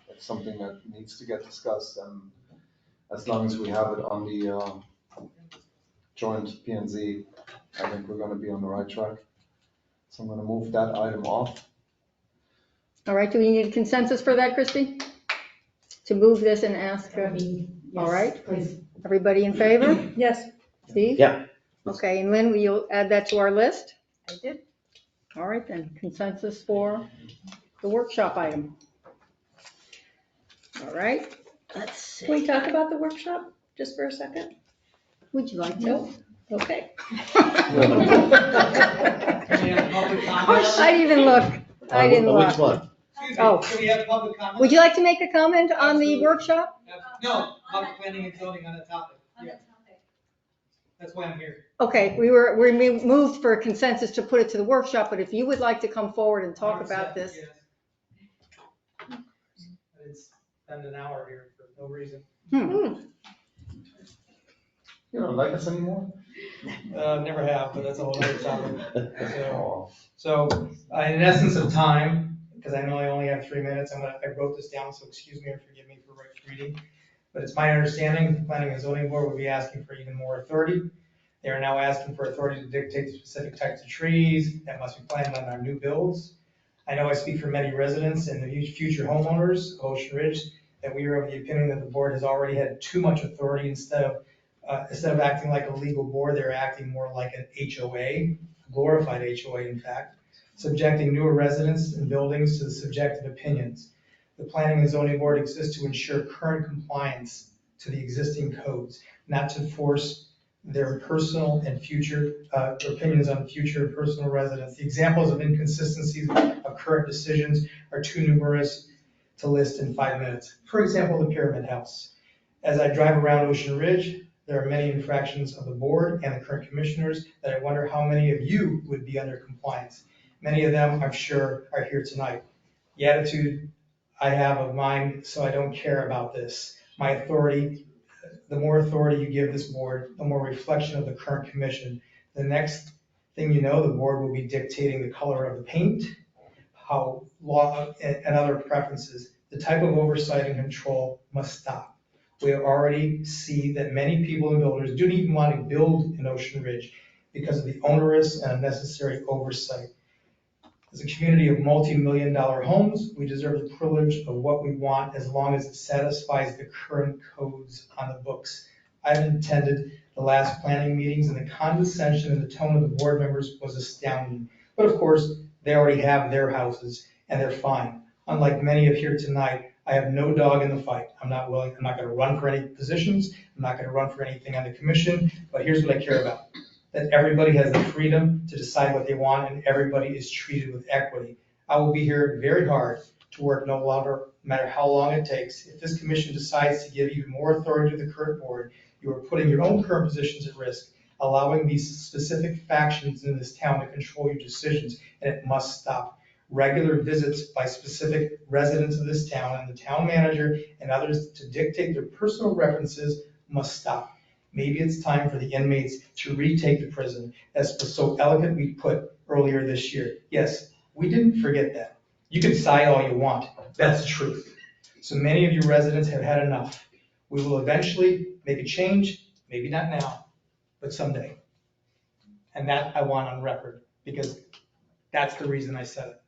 It's something that needs to get discussed, and as long as we have it on the joint P&Z, I think we're gonna be on the right track. So I'm gonna move that item off.
All right, do we need a consensus for that, Christie? To move this and ask, all right,
Please.
everybody in favor?
Yes.
Steve?
Yeah.
Okay, and Lynn, will you add that to our list?
I did.
All right then, consensus for the workshop item. All right, let's
Can we
see.
talk about the workshop just for a second?
Would you like to?
No? Okay.
I didn't even look. I didn't
Which
look.
one?
Excuse
Oh.
me, can we have public comment?
Would you like to make a comment on the
Absolutely.
workshop?
No, public planning and zoning on that topic. Yeah. That's why I'm here.
Okay, we moved for a consensus to put it to the workshop, but if you would like to come forward and talk about
100%,
this.
yes. I didn't spend an hour here for no reason.
You don't like us anymore?
Never have, but that's a whole other topic.
Oh.
So, in essence of time, because I know I only have 3 minutes, I wrote this down, so excuse me or forgive me for reading. But it's my understanding the Planning and Zoning Board would be asking for even more authority. They are now asking for authority to dictate the specific types of trees that must be planted on our new builds. I know I speak for many residents and the future homeowners of Ocean Ridge that we are of the opinion that the board has already had too much authority. Instead of acting like a legal board, they're acting more like an HOA, a glorified HOA in fact, subjecting newer residents and buildings to the subjective opinions. The Planning and Zoning Board exists to ensure current compliance to the existing codes, not to force their personal and future opinions on future personal residents. The examples of inconsistencies of current decisions are too numerous to list in 5 minutes. For example, the Pyramid House. As I drive around Ocean Ridge, there are many infractions of the board and the current commissioners that I wonder how many of you would be under compliance. Many of them, I'm sure, are here tonight. The attitude I have of mine, so I don't care about this. My authority, the more authority you give this board, the more reflection of the current commission. The next thing you know, the board will be dictating the color of the paint, how law and other preferences. The type of oversight and control must stop. We already see that many people and builders don't even want to build in Ocean Ridge because of the onerous and unnecessary oversight. As a community of multi-million-dollar homes, we deserve the privilege of what we want as long as it satisfies the current codes on the books. I've attended the last planning meetings and the condescension and the tone of the board members was astounding. But of course, they already have their houses and they're fine. Unlike many of here tonight, I have no dog in the fight. I'm not gonna run for any positions. I'm not gonna run for anything on the commission, but here's what I care about. That everybody has the freedom to decide what they want and everybody is treated with equity. I will be here very hard to work no matter how long it takes. If this commission decides to give even more authority to the current board, you are putting your own current positions at risk, allowing these specific factions in this town to control your decisions, and it must stop. Regular visits by specific residents of this town and the town manager and others to dictate their personal references must stop. Maybe it's time for the inmates to retake the prison, as was so elegantly put earlier this year. Yes, we didn't forget that. You can sigh all you want. That's the truth. So many of you residents have had enough. We will eventually make a change, maybe not now, but someday. And that I want on record, because that's the reason I said it.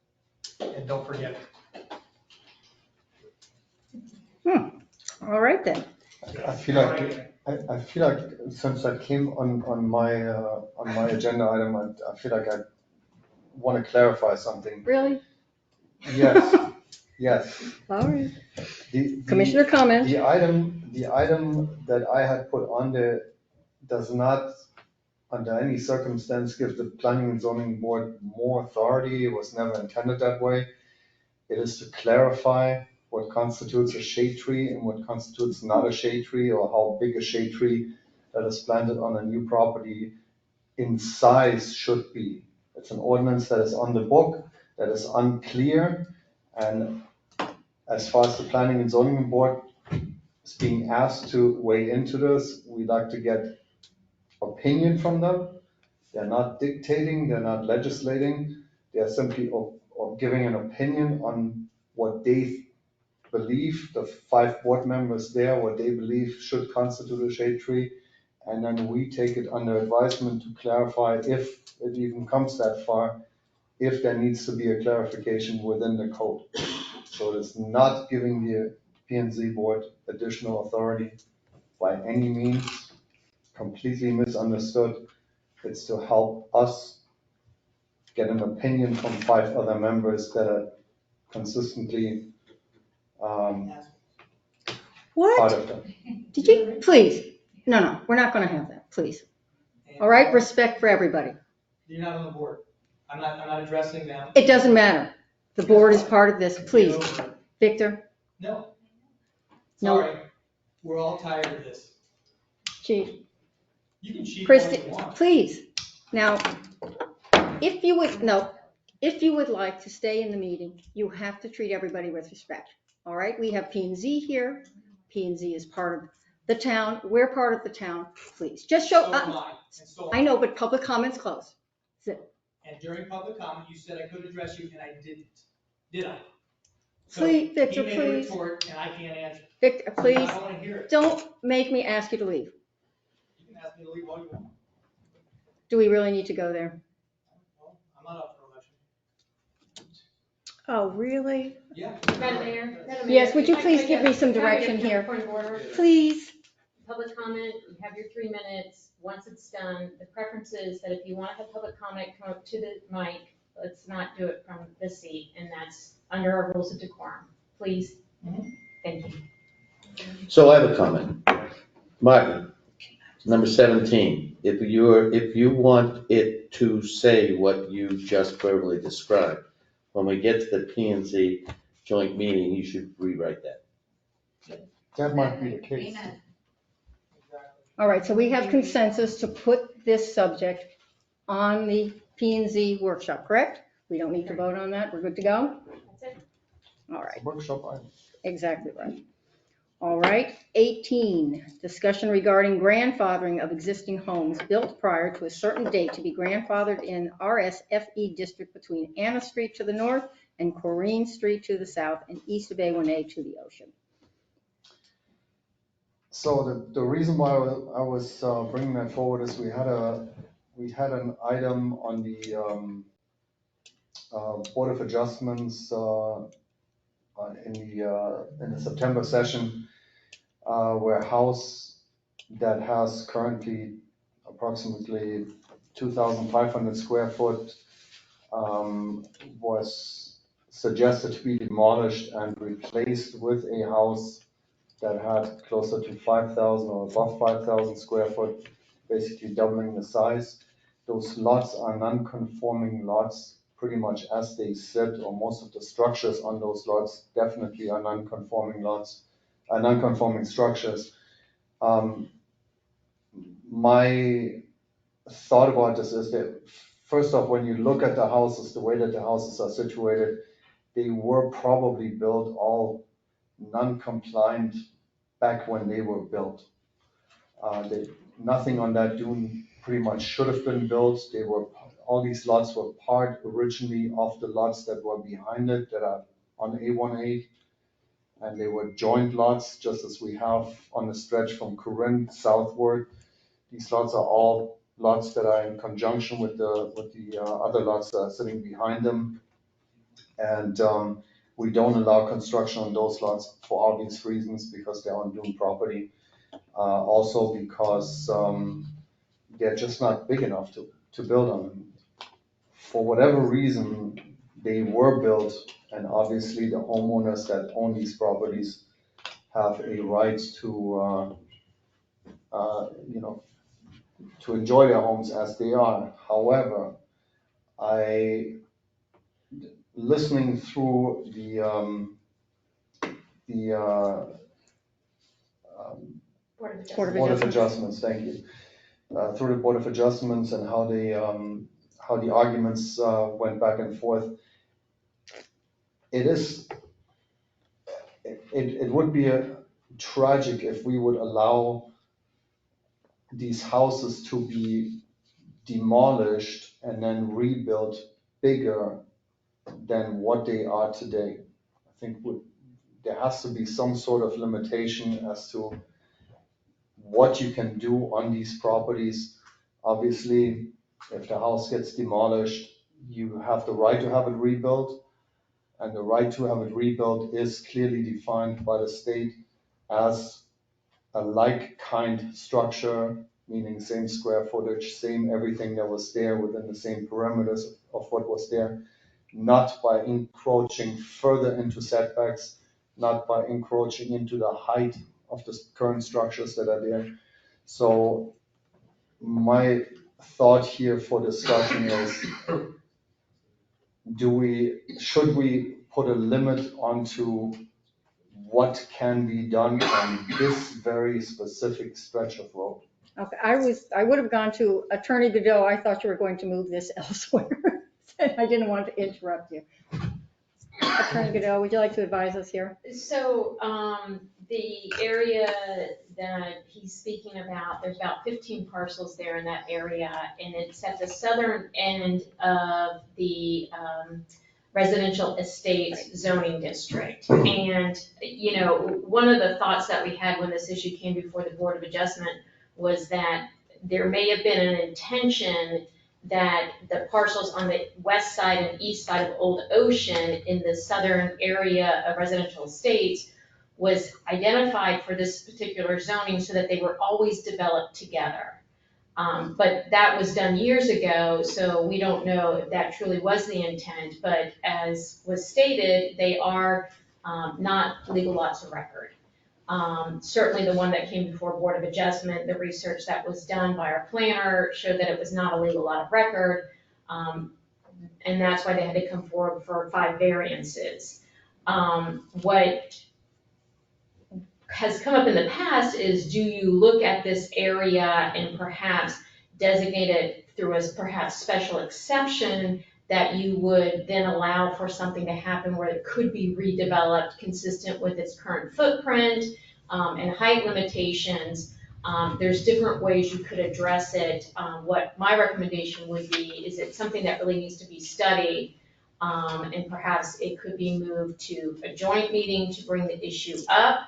And don't forget it.
All right then.
I feel like since that came on my agenda item, I feel like I want to clarify something.
Really?
Yes, yes.
All right.
The
Commissioner comment.
The item that I had put on there does not, under any circumstance, give the planning and zoning board more authority. It was never intended that way. It is to clarify what constitutes a shade tree and what constitutes not a shade tree, or how big a shade tree that is planted on a new property in size should be. It's an ordinance that is on the book, that is unclear, and as far as the planning and zoning board is being asked to weigh into this, we'd like to get opinion from them. They're not dictating, they're not legislating, they're simply giving an opinion on what they believe, the 5 board members there, what they believe should constitute a shade tree. And then we take it under advisement to clarify, if it even comes that far, if there needs to be a clarification within the code. So it is not giving the P&Z board additional authority by any means, completely misunderstood. It's to help us get an opinion from 5 other members that are consistently part
What?
of them.
Did you, please? No, we're not going to have that, please. All right, respect for everybody.
You're not on the board. I'm not addressing them.
It doesn't matter. The board is part of this, please. Victor?
No.
No.
Sorry, we're all tired of this.
Chief?
You can cheat all
Christi,
you want.
please. Now, if you would like to stay in the meeting, you have to treat everybody with respect. All right, we have P&Z here. P&Z is part of the town. We're part of the town. Please, just show,
So am I, and so
I know, but public comment's closed. Sit.
And during public comment, you said I could address you, and I didn't. Did I? So
Please, Victor,
he made a
please.
retort, and I can't answer.
Victor,
I
please,
don't want to hear it.
don't make me ask you to leave.
You can ask me to leave all you want.
Do we really need to go there?
Well, I'm not up for election.
Oh, really?
Yeah.
Madam Mayor?
Yes, would you
If I
please
could
give
get-
me some
can I get
direction
a
here?
Point of order.
Please.
Public comment, you have your 3 minutes. Once it's done, the preference is that if you want to have public comment, come up to the mic. Let's not do it from this seat, and that's under our rules of decorum. Please. Thank you.
So I have a comment. Martin, number 17, if you want it to say what you just verbally described, when we get to the P&Z joint meeting, you should rewrite that.
That might be the case.
All right, so we have consensus to put this subject on the P&Z workshop, correct? We don't need to vote on that, we're good to go?
That's it.
All right,
Workshop item.
exactly right. All right, 18, discussion regarding grandfathering of existing homes built prior to a certain date to be grandfathered in RSFE district between Anna Street to the north and Corrine Street to the south and east of A1A to the ocean.
So the reason why I was bringing that forward is we had an item on the Board of Adjustments in the September session where a house that has currently approximately 2,500 square foot was suggested to be demolished and replaced with a house that had closer to 5,000 or above 5,000 square foot, basically doubling the size. Those lots are non-conforming lots pretty much as they sit, or most of the structures on those lots definitely are non-conforming lots, non-conforming structures. My thought about this is that, first off, when you look at the houses, the way that the houses are situated, they were probably built all non-compliant back when they were built. Nothing on that dune pretty much should have been built. All these lots were part originally of the lots that were behind it that are on A18. And they were joint lots, just as we have on the stretch from Corinth southward. These lots are all lots that are in conjunction with the other lots that are sitting behind them. And we don't allow construction on those lots for obvious reasons, because they're on dune property. Also because they're just not big enough to build on them. For whatever reason, they were built, and obviously the homeowners that own these properties have a right to, to enjoy their homes as they are. However, listening through the Board of Adjustments, thank you. Through the Board of Adjustments and how the arguments went back and forth, it would be tragic if we would allow these houses to be demolished and then rebuilt bigger than what they are today. I think there has to be some sort of limitation as to what you can do on these properties. Obviously, if the house gets demolished, you have the right to have it rebuilt, and the right to have it rebuilt is clearly defined by the state as a like-kind structure, meaning same square footage, same everything that was there within the same parameters of what was there, not by encroaching further into setbacks, not by encroaching into the height of the current structures that are there. So my thought here for discussion is, should we put a limit onto what can be done on this very specific stretch of road?
Okay, I would have gone to Attorney Godot. I thought you were going to move this elsewhere. I didn't want to interrupt you. Attorney Godot, would you like to advise us here?
So the area that he's speaking about, there's about 15 parcels there in that area, and it's at the southern end of the residential estates zoning district. And, one of the thoughts that we had when this issue came before the Board of Adjustment was that there may have been an intention that the parcels on the west side and east side of Old Ocean in the southern area of residential estates was identified for this particular zoning so that they were always developed together. But that was done years ago, so we don't know if that truly was the intent, but as was stated, they are not legal lots of record. Certainly the one that came before Board of Adjustment, the research that was done by our planner showed that it was not a legal lot of record, and that's why they had to come forward for 5 variances. What has come up in the past is, do you look at this area and perhaps designate it through a perhaps special exception that you would then allow for something to happen where it could be redeveloped consistent with its current footprint and height limitations. There's different ways you could address it. What my recommendation would be is it's something that really needs to be studied, and perhaps it could be moved to a joint meeting to bring the issue up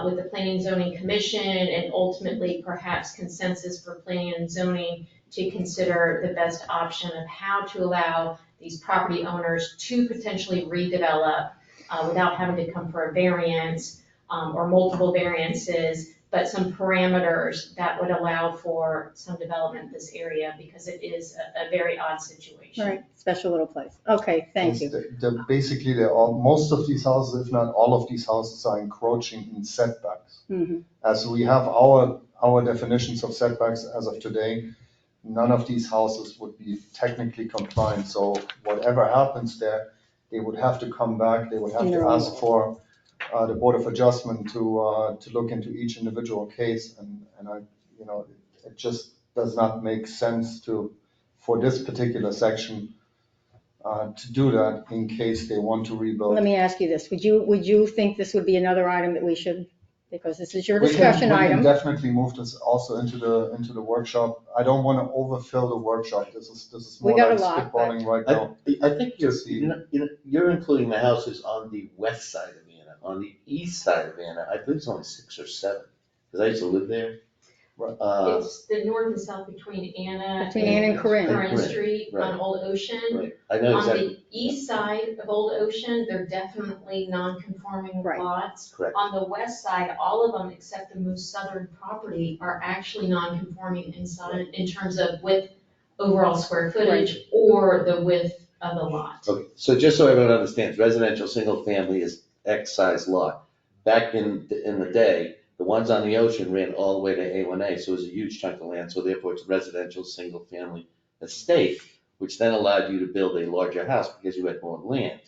with the Planning and Zoning Commission, and ultimately perhaps consensus for planning and zoning to consider the best option of how to allow these property owners to potentially redevelop without having to come for a variance or multiple variances, but some parameters that would allow for some development in this area, because it is a very odd situation.
Right, special little place. Okay, thank you.
Basically, most of these houses, if not all of these houses, are encroaching in setbacks.
Mm-hmm.
As we have our definitions of setbacks as of today, none of these houses would be technically compliant. So whatever happens there, they would have to come back, they would have to ask for the Board of Adjustment to look into each individual case. And I, it just does not make sense for this particular section, to do that in case they want to rebuild.
Let me ask you this, would you think this would be another item that we should, because this is your discussion
We
item?
can definitely move this also into the workshop. I don't want to overfill the workshop. This is
We
more
got
like
a lot,
spitballing right now.
I think you're including the houses on the west side of Vienna. On the east side of Vienna, I believe it's only 6 or 7, because I used to live there.
It's the north and south between Anna.
Between Anna and Corinne.
Corinne Street
Right.
on Old Ocean.
Right, I know
On
exactly.
the east side of Old Ocean, they're definitely non-conforming
Right.
lots.
Correct.
On the west side, all of them except the most southern property are actually non-conforming inside in terms of width, overall square footage, or the width of the lot.
Okay, so just so everyone understands, residential single family is X size lot. Back in the day, the ones on the ocean ran all the way to A1A, so it was a huge chunk of land, so therefore it's a residential single family estate, which then allowed you to build a larger house because you had more land.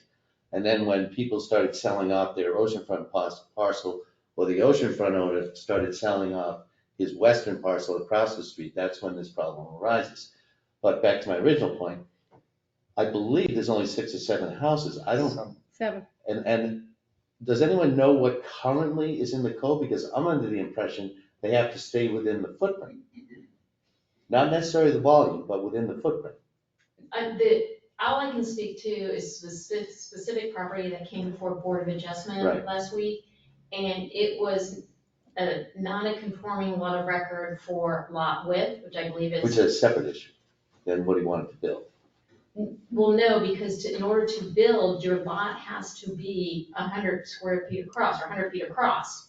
And then when people started selling off their oceanfront parcel, or the oceanfront owner started selling off his western parcel across the street, that's when this problem arises. But back to my original point, I believe there's only 6 or 7 houses. I don't,
7.
and does anyone know what currently is in the code? Because I'm under the impression they have to stay within the footprint. Not necessarily the volume, but within the footprint.
All I can speak to is the specific property that came before Board of Adjustment
Right.
last week. And it was not a conforming lot of record for lot width, which I believe is.
Which is a separate issue than what he wanted to build.
Well, no, because in order to build, your lot has to be 100 square feet across, or 100 feet across.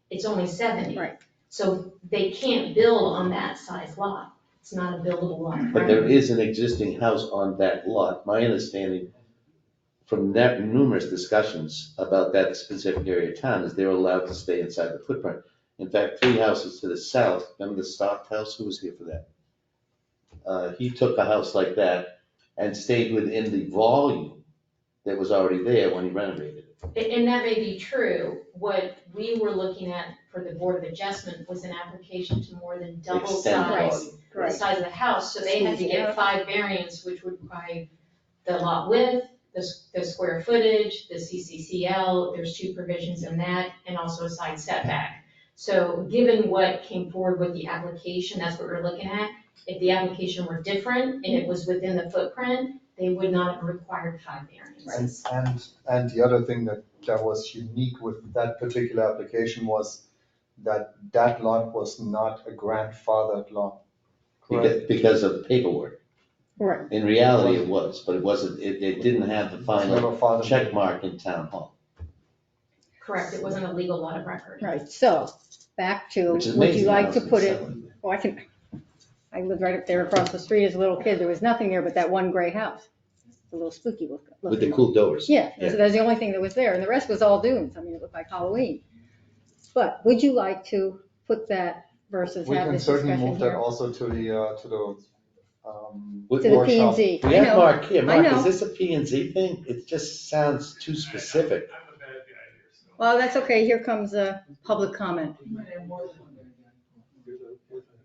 It's only 70.
Right.
So they can't build on that size lot. It's not a buildable lot.
But there is an existing house on that lot. My understanding from numerous discussions about that specific area of town is they're allowed to stay inside the footprint. In fact, 3 houses to the south, remember the Stock House? Who was here for that? He took a house like that and stayed within the volume that was already there when he renovated it.
And that may be true. What we were looking at for the Board of Adjustment was an application to more than double
Extend
size,
volume.
the size of the house. So they had to
Squeeze it
get
out.
5 variants, which would provide the lot width, the square footage, the CCCL, there's 2 provisions in that, and also a side setback. So given what came forward with the application, that's what we're looking at. If the application were different and it was within the footprint, they would not have required 5 variances.
And the other thing that was unique with that particular application was that lot was not a grandfathered lot. Correct?
Because of paperwork.
Right.
In reality, it was, but it wasn't, it didn't have the final check mark in town hall.
Correct, it wasn't a legal lot of record.
Right, so, back to,
Which is
would
amazing
you like
how
to
it's
put it,
selling.
well, I lived right up there across the street as a little kid, there was nothing there but that one gray house. A little spooky looking.
With the cool doors.
Yeah, that's the only thing that was there, and the rest was all dunes, I mean, it looked like Halloween. But would you like to put that versus
We
have
can
this
certainly
discussion
move that
here?
also to the
With
To the P and
workshop.
Z,
We
I
have
know,
Mark here.
I
Mark,
know.
is this a P and Z thing? It just sounds too specific.
Well, that's okay, here comes a public comment.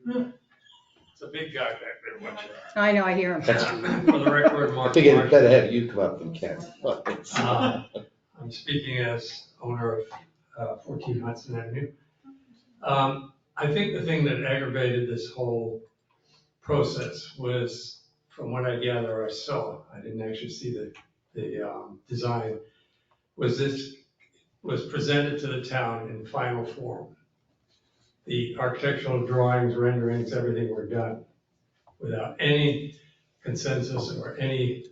It's a big guy back there, watch it.
I know, I hear him.
That's-
For the record,
I
Mark.
figured it's better have you come up than Ken.
I'm speaking as owner of 14 Hudson Avenue. I think the thing that aggravated this whole process was, from what I gather, I saw, I didn't actually see the design, was this was presented to the town in final form. The architectural drawings, renderings, everything were done without any consensus or any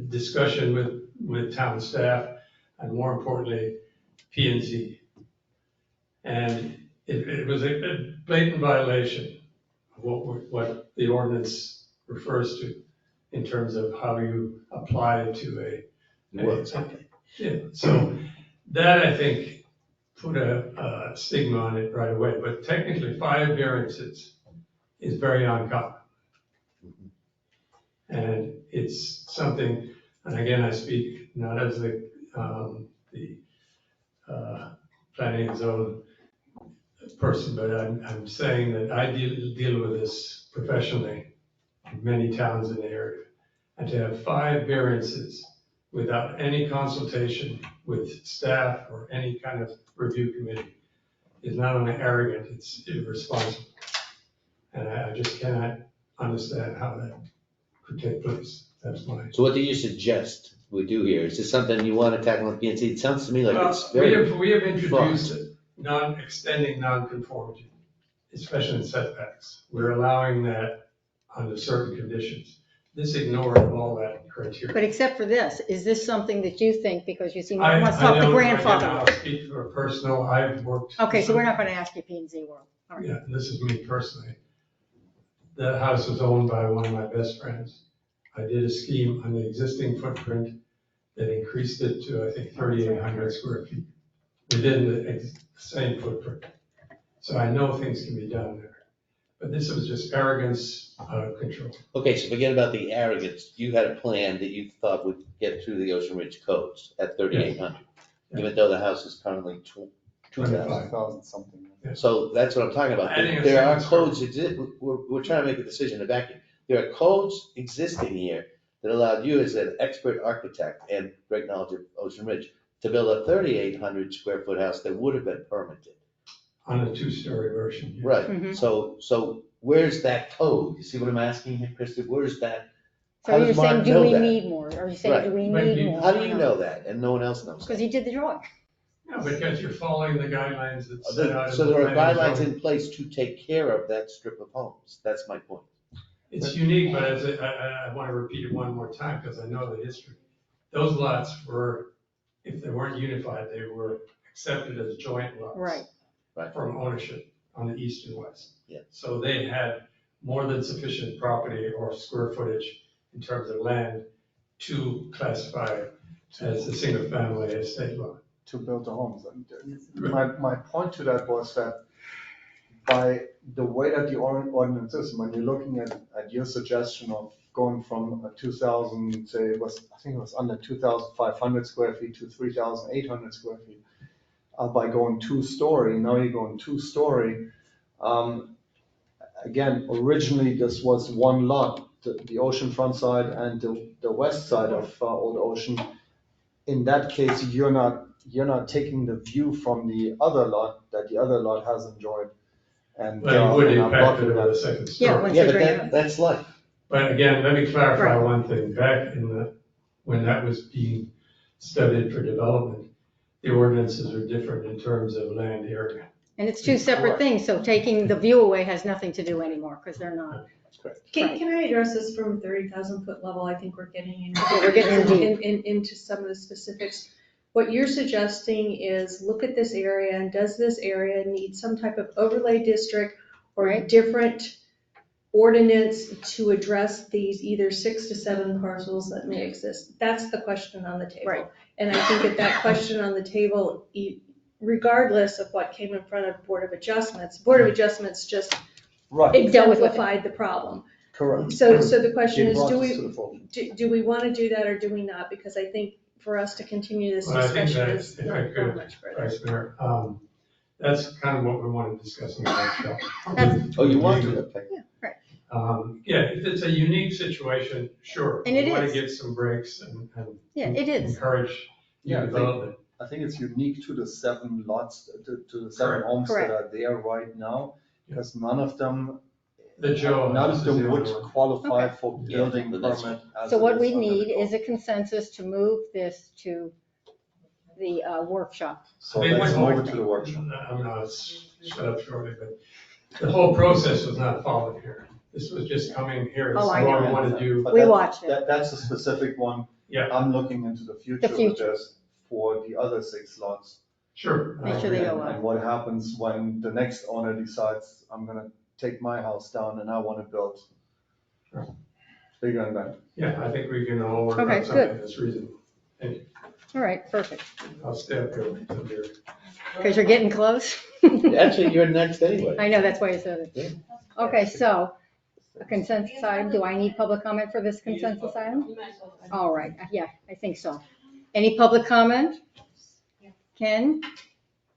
discussion with town staff, and more importantly, P and Z. And it was a blatant violation of what the ordinance refers to in terms of how you apply it to yeah, so that, I think, put a stigma on it right away. But technically, 5 variances is very uncommon. And it's something, and again, I speak not as the planning and zone person, but I'm saying that I deal with this professionally in many towns in the area. And to have 5 variances without any consultation with staff or any kind of review committee is not only arrogant, it's irresponsible. And I just cannot understand how that could take place. That's my.
So what do you suggest we do here? Is this something you want to tackle on P&Z? It sounds to me like it's
We
very.
have introduced extending non-conformity, especially in setbacks. We're allowing that under certain conditions. This ignored all that criteria.
But except for this, is this something that you think, because you seem to
I
want to talk to
don't-
grandfather?
again, I'll speak for personal, I've worked.
Okay, so we're not going to ask you P&Z World. All right.
Yeah, this is me personally. The house was owned by one of my best friends. I did a scheme on the existing footprint that increased it to, I think, 3,800 square feet within the same footprint. So I know things can be done there. But this was just arrogance out of control.
Okay, so forget about the arrogance. You had a plan that you thought would get through the Ocean Ridge codes at 3,800, even though the house is currently 2,000.
5,000 something.
So that's what I'm talking about.
Adding a
There are
second
codes we're trying to make a decision in a vacuum. There are codes existing here that allowed you as an expert architect and great knowledge of Ocean Ridge to build a 3,800 square foot house that would have been permitted.
On a 2-story version. Yeah.
Right,
Mhm.
so where's that code? You see what I'm asking here, Christie? Where's that?
So
How
you're
does Mark
saying, do
know
we
that?
need more? Are you saying, do we
Right.
need more?
How do you know that and no one else knows?
Because he did the drawing.
No, because you're following the guidelines that set out.
So
in the
there are
planning
guidelines
zone.
in place to take care of that strip of homes. That's my point.
It's unique, but I want to repeat it one more time because I know the history. Those lots were, if they weren't unified, they were accepted as joint lots.
Right.
From ownership on the east and west.
Yeah.
So they had more than sufficient property or square footage in terms of land to classify as a single family estate lot.
To build the homes. And my point to that was that by the way that the ordinance is, when you're looking at your suggestion of going from a 2,000, say I think it was under 2,500 square feet to 3,800 square feet, by going 2-story, now you're going 2-story. Again, originally this was one lot, the oceanfront side and the west side of Old Ocean. In that case, you're not taking the view from the other lot that the other lot has enjoyed. And
But it would
and I'm
impact it
blocking
over the
that.
second
Yeah,
story.
once
Yeah,
they
but
bring it up.
that's life.
But again, let me clarify
Right.
one thing. Back when that was being studied for development, the ordinances are different in terms of land area.
And it's two separate things, so taking the view away has nothing to do anymore, because they're not.
That's correct.
Can I address this from a 30,000 foot level? I think we're getting
We're getting
into some of the specifics. What you're suggesting is look at this area, and does this area need some type of overlay district or a different ordinance to address these either 6 to 7 parcels that may exist? That's the question on the table.
Right.
And I think that question on the table, regardless of what came in front of Board of Adjustments just
Right,
exemplified the problem.
correct.
So the question
They
is,
brought
do
this to
we,
the fore.
do we want to do that or do we not? Because I think for us to continue this
Well, I think
discussion
that,
is
if I
not going
could,
much further.
Vice Mayor, that's kind of what we want to discuss in the workshop.
Oh, you want to? Okay.
Yeah, if it's a unique situation, sure.
And it
We want
is.
to get some breaks and
Yeah, it is.
encourage
Yeah, I
new
think-
development.
I think it's unique to the 7 lots, to the 7
Correct.
homes
Correct.
that are there right now, because none of them
The Joe
none
house
of
is
them
the
would
only one.
qualify
Okay.
for
Yeah,
building
but that's-
permit. as
So
it
what
is
we
under the
need
code.
is a consensus to move this to the workshop.
So
I mean,
let's
one
move
more
it to the workshop.
I'm gonna shut up shortly, but the whole process was not followed here. This was just coming here, this is
Oh, I
what
know.
we want to do.
But
We
that-
watched it.
That's a specific one.
Yeah.
I'm looking into the future with
future.
this for the other 6 lots.
Sure.
Make sure they go well.
And what happens when the next owner decides, I'm gonna take my house down and I wanna build
Sure.
bigger and better.
Yeah, I think we can all work
Okay,
on something
good.
that's reasonable.
All right, perfect.
I'll stay up here until here.
Because you're getting close.
Actually, you're next anyway.
I know, that's why you said
Yeah.
it. Okay, so a consensus item? Do I need public comment for this consensus item? All right, yeah, I think so. Any public comment? Ken?
Ken,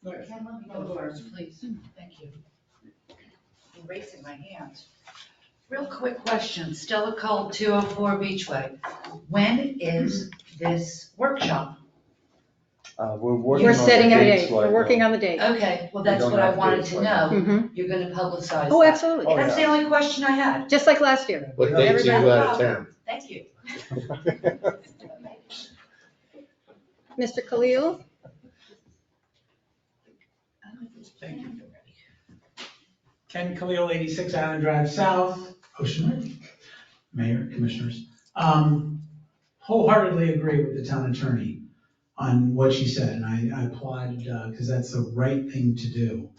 let me go first, please. Thank you. I'm raising my hand. Real quick question, Stella Cole, 204 Beachway. When is this workshop?
We're setting a date. We're working on the date.
Okay, well, that's what I wanted to know.
Mhm.
You're gonna publicize
Oh,
that.
absolutely.
That's the only question I had.
Just like last year.
What dates are you out of town?
Thank you.
Mr. Khalil?
Thank you. Ken Khalil, 86 Island Drive South, Ocean Ridge. Mayor, Commissioners. Wholeheartedly agree with the town attorney on what she said, and I applaud, because that's the right thing to do.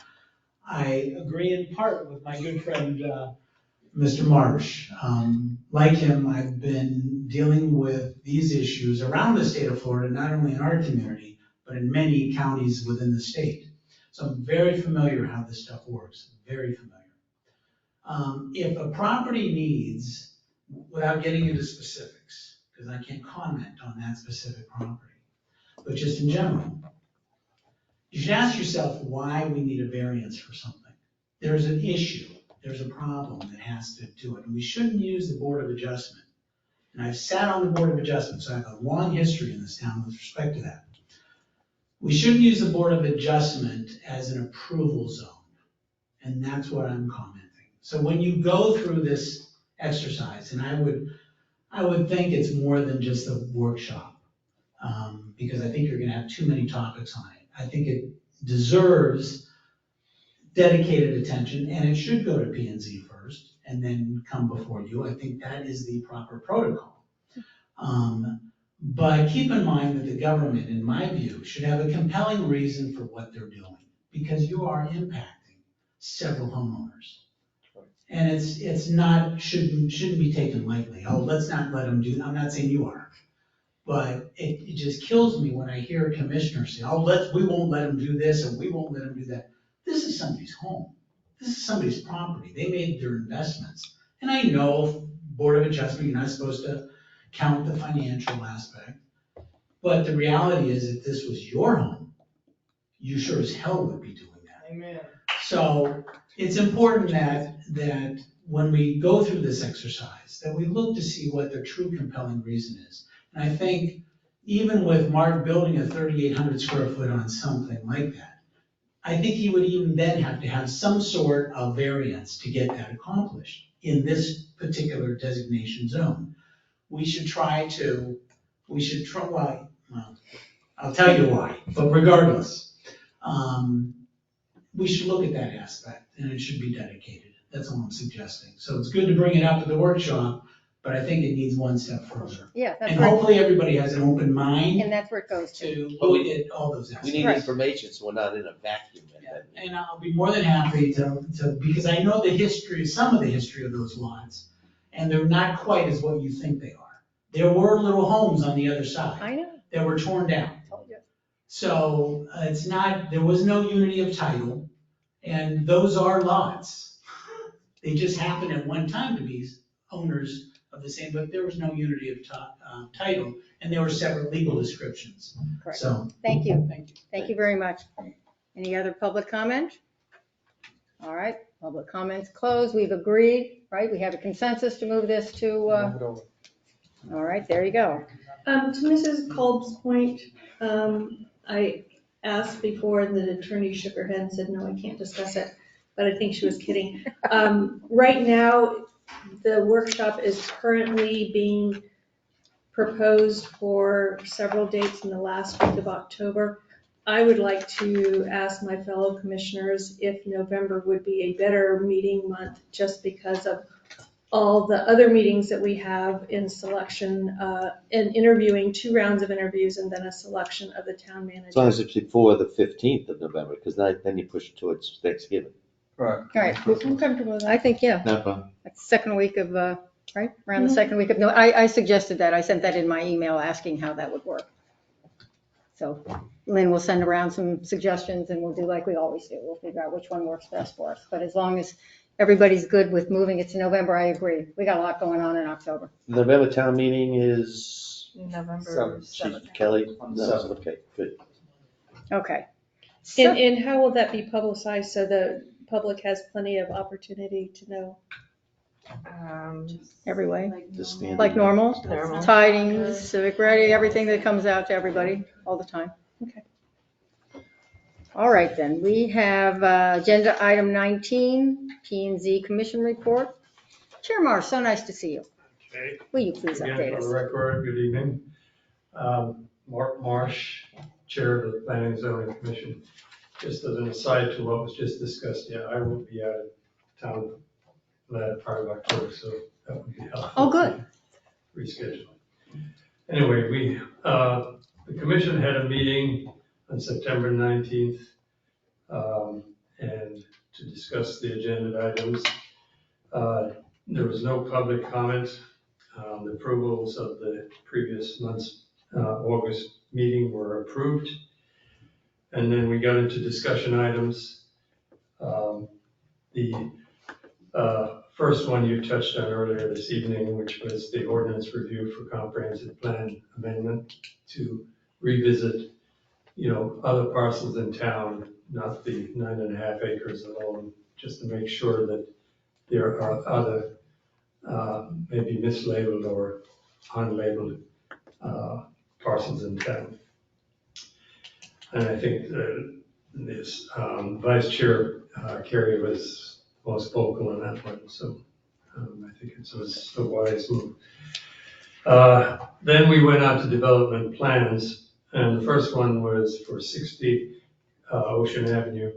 I agree in part with my good friend, Mr. Marsh. Like him, I've been dealing with these issues around the state of Florida, not only in our community, but in many counties within the state. So I'm very familiar how this stuff works, very familiar. If a property needs, without getting into specifics, because I can't comment on that specific property, but just in general, you should ask yourself why we need a variance for something. There's an issue, there's a problem that has to do it, and we shouldn't use the Board of Adjustment. And I've sat on the Board of Adjustment, so I have a long history in this town with respect to that. We shouldn't use the Board of Adjustment as an approval zone, and that's what I'm commenting. So when you go through this exercise, and I would think it's more than just a workshop, because I think you're gonna have too many topics on it. I think it deserves dedicated attention, and it should go to P and Z first, and then come before you. I think that is the proper protocol. But keep in mind that the government, in my view, should have a compelling reason for what they're doing, because you are impacting several homeowners. And it's not, shouldn't be taken lightly. Oh, let's not let them do, I'm not saying you are. But it just kills me when I hear a commissioner say, oh, we won't let them do this, and we won't let them do that. This is somebody's home. This is somebody's property. They made their investments. And I know, Board of Adjustment, you're not supposed to count the financial aspect. But the reality is, if this was your home, you sure as hell would be doing that.
Amen.
So it's important that when we go through this exercise, that we look to see what the true compelling reason is. And I think even with Mark building a 3,800 square foot on something like that, I think he would even then have to have some sort of variance to get that accomplished in this particular designation zone. We should try, well, I'll tell you why, but regardless, we should look at that aspect, and it should be dedicated. That's all I'm suggesting. So it's good to bring it up at the workshop, but I think it needs one step further.
Yeah, that's
And
where,
hopefully everybody has an open mind
and that's where it goes to.
to look at all those
We
aspects.
need
Right.
information, so we're not in a vacuum.
And I'll be more than happy to, because I know the history, some of the history of those lots, and they're not quite as what you think they are. There were little homes on the other side
I know.
that were torn down.
Told you.
So it's not, there was no unity of title, and those are lots. They just happened at one time to be owners of the same, but there was no unity of title, and there were separate legal descriptions.
Correct.
So,
Thank you.
thank you.
Thank you very much. Any other public comment? All right, public comments closed. We've agreed, right? We have a consensus to move this to, all right, there you go.
To Mrs. Kolb's point, I asked before, and the attorney shook her head and said, no, I can't discuss it, but I think she was kidding. Right now, the workshop is currently being proposed for several dates in the last week of October. I would like to ask my fellow commissioners if November would be a better meeting month, just because of all the other meetings that we have in selection, and interviewing, 2 rounds of interviews, and then a selection of the town manager.
As long as it's before the 15th of November, because then you push it towards Thanksgiving.
Right.
All right, we're comfortable with that. I think, yeah,
No problem.
that's the second week of, right, around the second week of, no, I suggested that. I sent that in my email asking how that would work. So Lynn will send around some suggestions, and we'll do like we always do. We'll figure out which one works best for us. But as long as everybody's good with moving it to November, I agree. We got a lot going on in October.
November town meeting is,
November
she-
7th.
Kelly?
On
No,
seven.
okay, good.
Okay.
And how will that be publicized so the public has plenty of opportunity to know?
Every way,
The standard.
like normal,
Normal.
tidings, civic ready, everything that comes out to everybody all the time.
Okay.
All right, then, we have agenda item 19, P and Z Commission Report. Chair Marr, so nice to see you.
Okay.
Will you please
Again,
update
for the
us?
record, good evening. Mark Marsh, Chair of the Planning and Zoning Commission. Just as an aside to what was just discussed, yeah, I will be out of town that part of October, so that would be helpful.
Oh, good.
Reschedule. Anyway, the commission had a meeting on September 19th, and to discuss the agenda items. There was no public comment. The approvals of the previous month's August meeting were approved. And then we got into discussion items. The first one you touched on earlier this evening, which was the ordinance review for comprehensive plan amendment to revisit, other parcels in town, not the 9.5 acres alone, just to make sure that there are other, maybe mislabeled or unlabeled parcels in town. And I think this Vice Chair Kerry was most vocal on that one, so I think it was a wise move. Then we went on to development plans, and the first one was for 60 Ocean Avenue,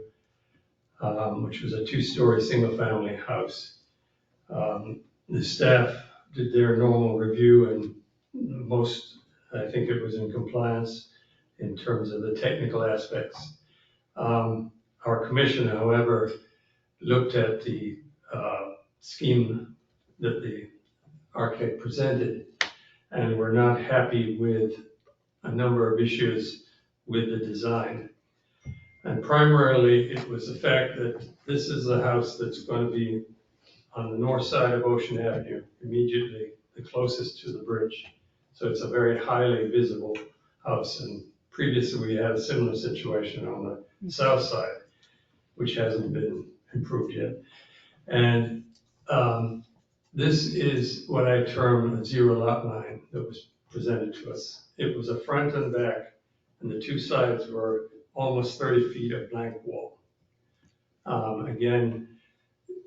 which was a 2-story single-family house. The staff did their normal review, and I think it was in compliance in terms of the technical aspects. Our commission, however, looked at the scheme that the architect presented, and were not happy with a number of issues with the design. And primarily, it was the fact that this is the house that's going to be on the north side of Ocean Avenue, immediately the closest to the bridge. So it's a very highly visible house. And previously, we had a similar situation on the south side, which hasn't been improved yet. And this is what I term a zero lot line that was presented to us. It was a front and back, and the two sides were almost 30 feet of blank wall. Again,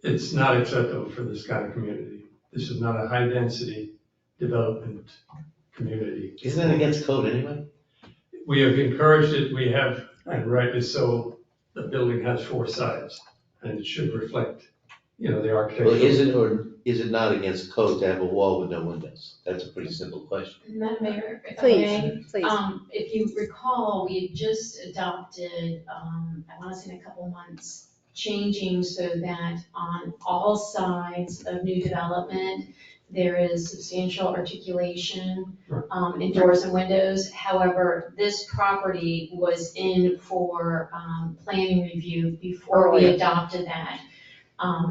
it's not acceptable for this kind of community. This is not a high-density development community.
Isn't it against code anyway?
We have encouraged it, we have, and rightly so, the building has 4 sides, and it should reflect, the architecture.
Well, is it or is it not against code to have a wall with no windows? That's a pretty simple question.
Madam Mayor, if I
Please,
may,
please.
if you recall, we had just adopted, I want to say in a couple months, changing so that on all sides of new development, there is substantial articulation in doors and windows. However, this property was in for planning review before we adopted that.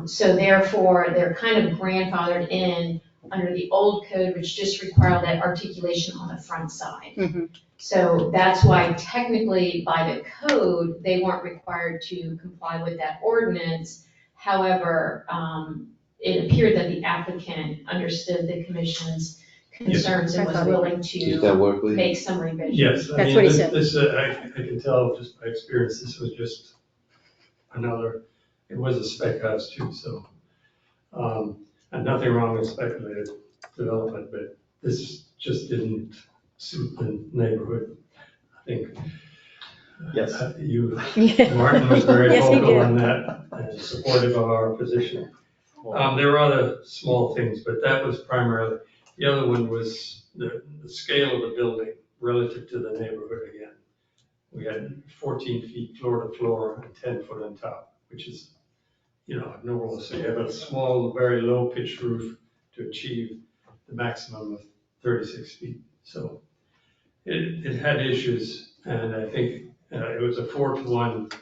So therefore, they're kind of grandfathered in under the old code, which just required that articulation on the front side.
Mhm.
So that's why technically by the code, they weren't required to comply with that ordinance. However, it appeared that the applicant understood the commission's concerns and was willing
Is that
to
work with you?
make some revisions.
Yes, I
That's
mean,
what he said.
this, I can tell just by experience, this was just it was a spec house too, so. And nothing wrong with speculative development, but this just didn't suit the neighborhood. I think
Yes.
Martin was very
Yes, he
vocal
did.
on that and supportive of our position. There were other small things, but that was primarily, the other one was the scale of the building relative to the neighborhood again. We had 14 feet floor to floor and 10 foot on top, which is, normal. So you have a small, very low pitched roof to achieve the maximum of 36 feet. So it had issues, and I think it was a 4-to-1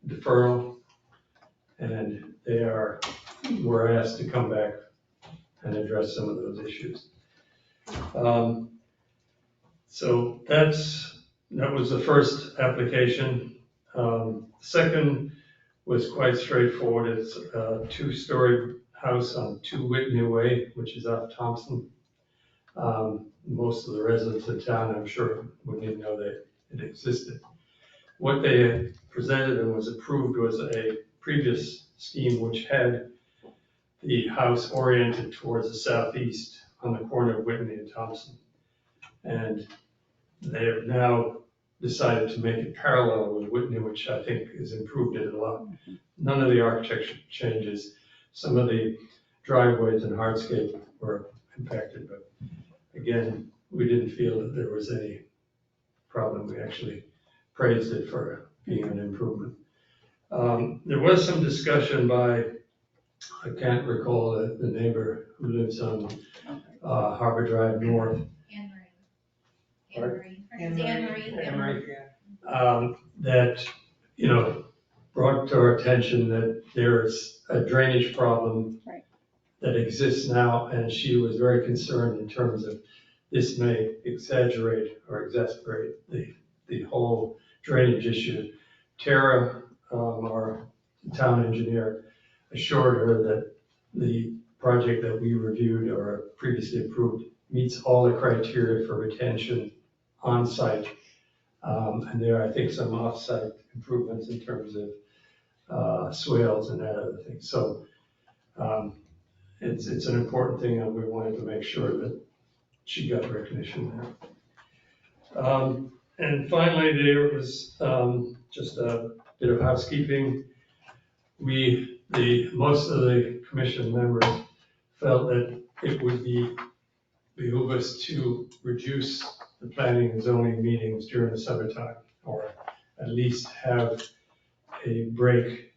deferral. And were asked to come back and address some of those issues. So that was the first application. Second was quite straightforward. It's a 2-story house on 2 Whitney Way, which is off Thompson. Most of the residents in town, I'm sure, wouldn't even know that it existed. What they had presented and was approved was a previous scheme which had the house oriented towards the southeast on the corner of Whitney and Thompson. And they have now decided to make it parallel with Whitney, which I think has improved it a lot. None of the architecture changes. Some of the driveways and hardscape were impacted, but again, we didn't feel that there was any problem. We actually praised it for being an improvement. There was some discussion by, I can't recall the neighbor who lives on Harbor Drive North. That, brought to our attention that there is a drainage problem that exists now, and she was very concerned in terms of this may exaggerate or exacerbate the whole drainage issue. Tara, our town engineer, assured her that the project that we reviewed or previously approved meets all the criteria for retention on site. And there are, I think, some off-site improvements in terms of swales and that other thing. So it's an important thing, and we wanted to make sure that she got recognition there. And finally, there was just a bit of housekeeping. Most of the commission members felt that it would behoove us to reduce the planning and zoning meetings during the summertime, or at least have a break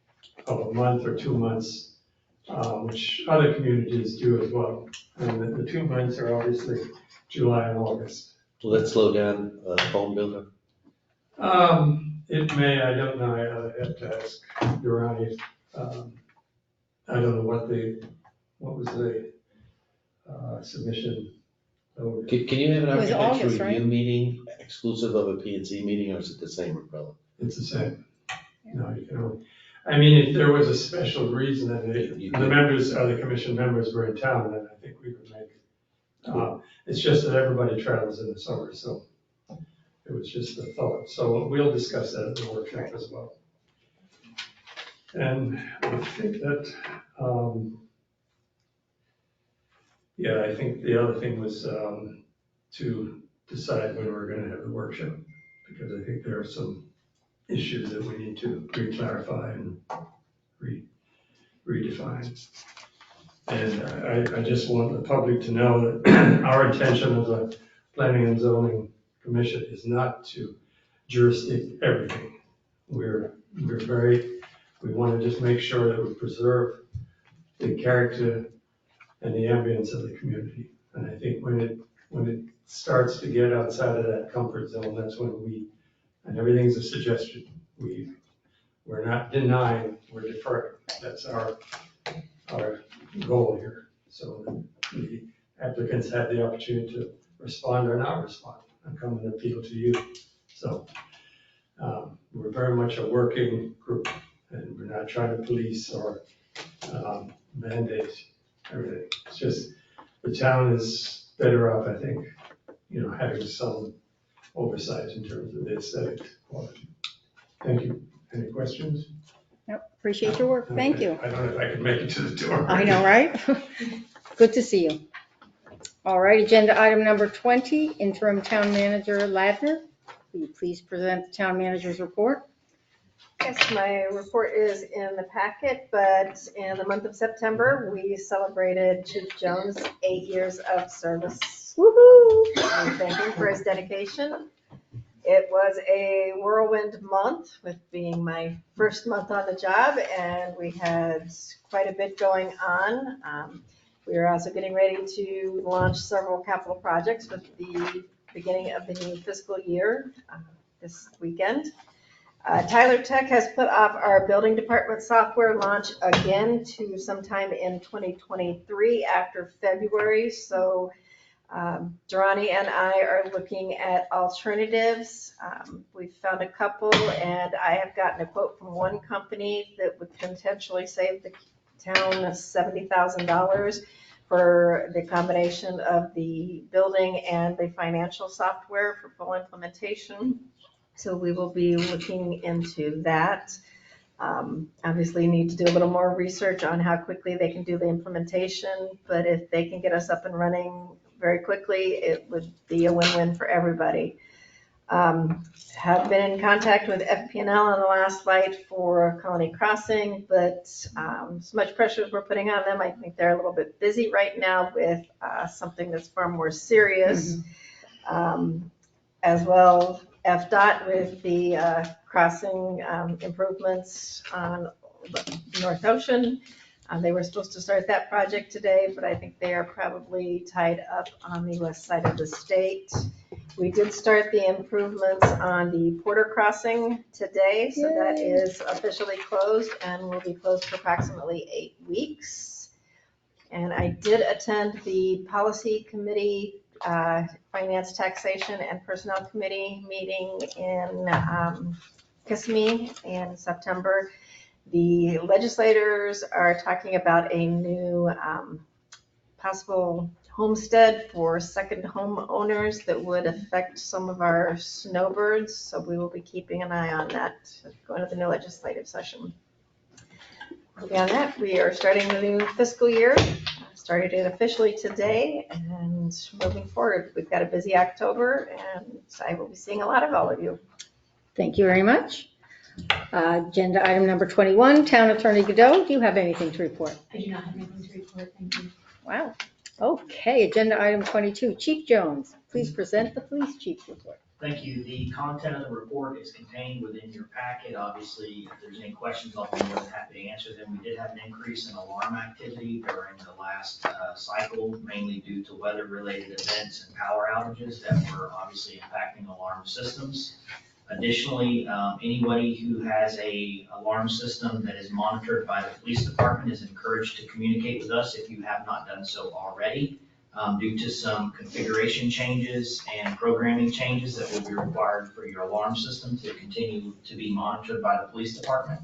of a month or 2 months, which other communities do as well. And the 2 months are obviously July and August.
Will that slow down home builder?
It may, I don't know, I have to ask Durrani. I don't know what was the submission.
Can you have an
It was
architecture
August, right?
review meeting exclusive of a P&Z meeting, or is it the same umbrella?
It's the same. No, you can only, I mean, if there was a special reason that the members, the commission members were in town, then I think we would make, it's just that everybody travels in the summer, so it was just a thought. So we'll discuss that at the workshop as well. And I think that, I think the other thing was to decide when we're gonna have the workshop, because I think there are some issues that we need to re-clarify and redefine. And I just want the public to know that our intention as a planning and zoning commission is not to jurisdict everything. We want to just make sure that we preserve the character and the ambience of the community. And I think when it starts to get outside of that comfort zone, that's when and everything's a suggestion. We're not denying, we're deferring. That's our goal here. So the applicants have the opportunity to respond or not respond and come and appeal to you. So we're very much a working group, and we're not trying to police or mandate everything. It's just the town is better off, I think, having some oversight in terms of the aesthetic quality. Thank you. Any questions?
Yep, appreciate your work. Thank you.
I don't know if I can make it to the door.
I know, right? Good to see you. All right, agenda item number 20, interim town manager Ladner. Will you please present the town manager's report?
Yes, my report is in the packet, but in the month of September, we celebrated Chief Jones' 8 years of service. Woohoo! We thank him for his dedication. It was a whirlwind month, with being my first month on the job, and we had quite a bit going on. We are also getting ready to launch several capital projects with the beginning of the new fiscal year this weekend. Tyler Tech has put off our building department software launch again to sometime in 2023 after February. So Durrani and I are looking at alternatives. We've found a couple, and I have gotten a quote from one company that would potentially save the town $70,000 for the combination of the building and the financial software for full implementation. So we will be looking into that. Obviously, need to do a little more research on how quickly they can do the implementation, but if they can get us up and running very quickly, it would be a win-win for everybody. Have been in contact with FP&L on the last fight for Colony Crossing, but as much pressure as we're putting on them, I think they're a little bit busy right now with something that's far more serious. As well, FDOT with the crossing improvements on North Ocean. They were supposed to start that project today, but I think they are probably tied up on the west side of the state. We did start the improvements on the Porter Crossing today, so that is officially closed and will be closed for approximately 8 weeks. And I did attend the Policy Committee, Finance, Taxation, and Personnel Committee meeting in Kissimmee in September. The legislators are talking about a new possible homestead for second home owners that would affect some of our snowbirds. So we will be keeping an eye on that going to the new legislative session. Beyond that, we are starting the new fiscal year. Started it officially today and moving forward. We've got a busy October and I will be seeing a lot of all of you.
Thank you very much. Agenda item number 21, Town Attorney Godot, do you have anything to report?
I do not have anything to report, thank you.
Wow. Okay, agenda item 22, Chief Jones, please present the police chief's report.
Thank you. The content of the report is contained within your packet. Obviously, if there's any questions, I'll be more than happy to answer them. We did have an increase in alarm activity during the last cycle, mainly due to weather-related events and power outages that were obviously impacting alarm systems. Additionally, anybody who has a alarm system that is monitored by the police department is encouraged to communicate with us if you have not done so already. Due to some configuration changes and programming changes that will be required for your alarm system to continue to be monitored by the police department.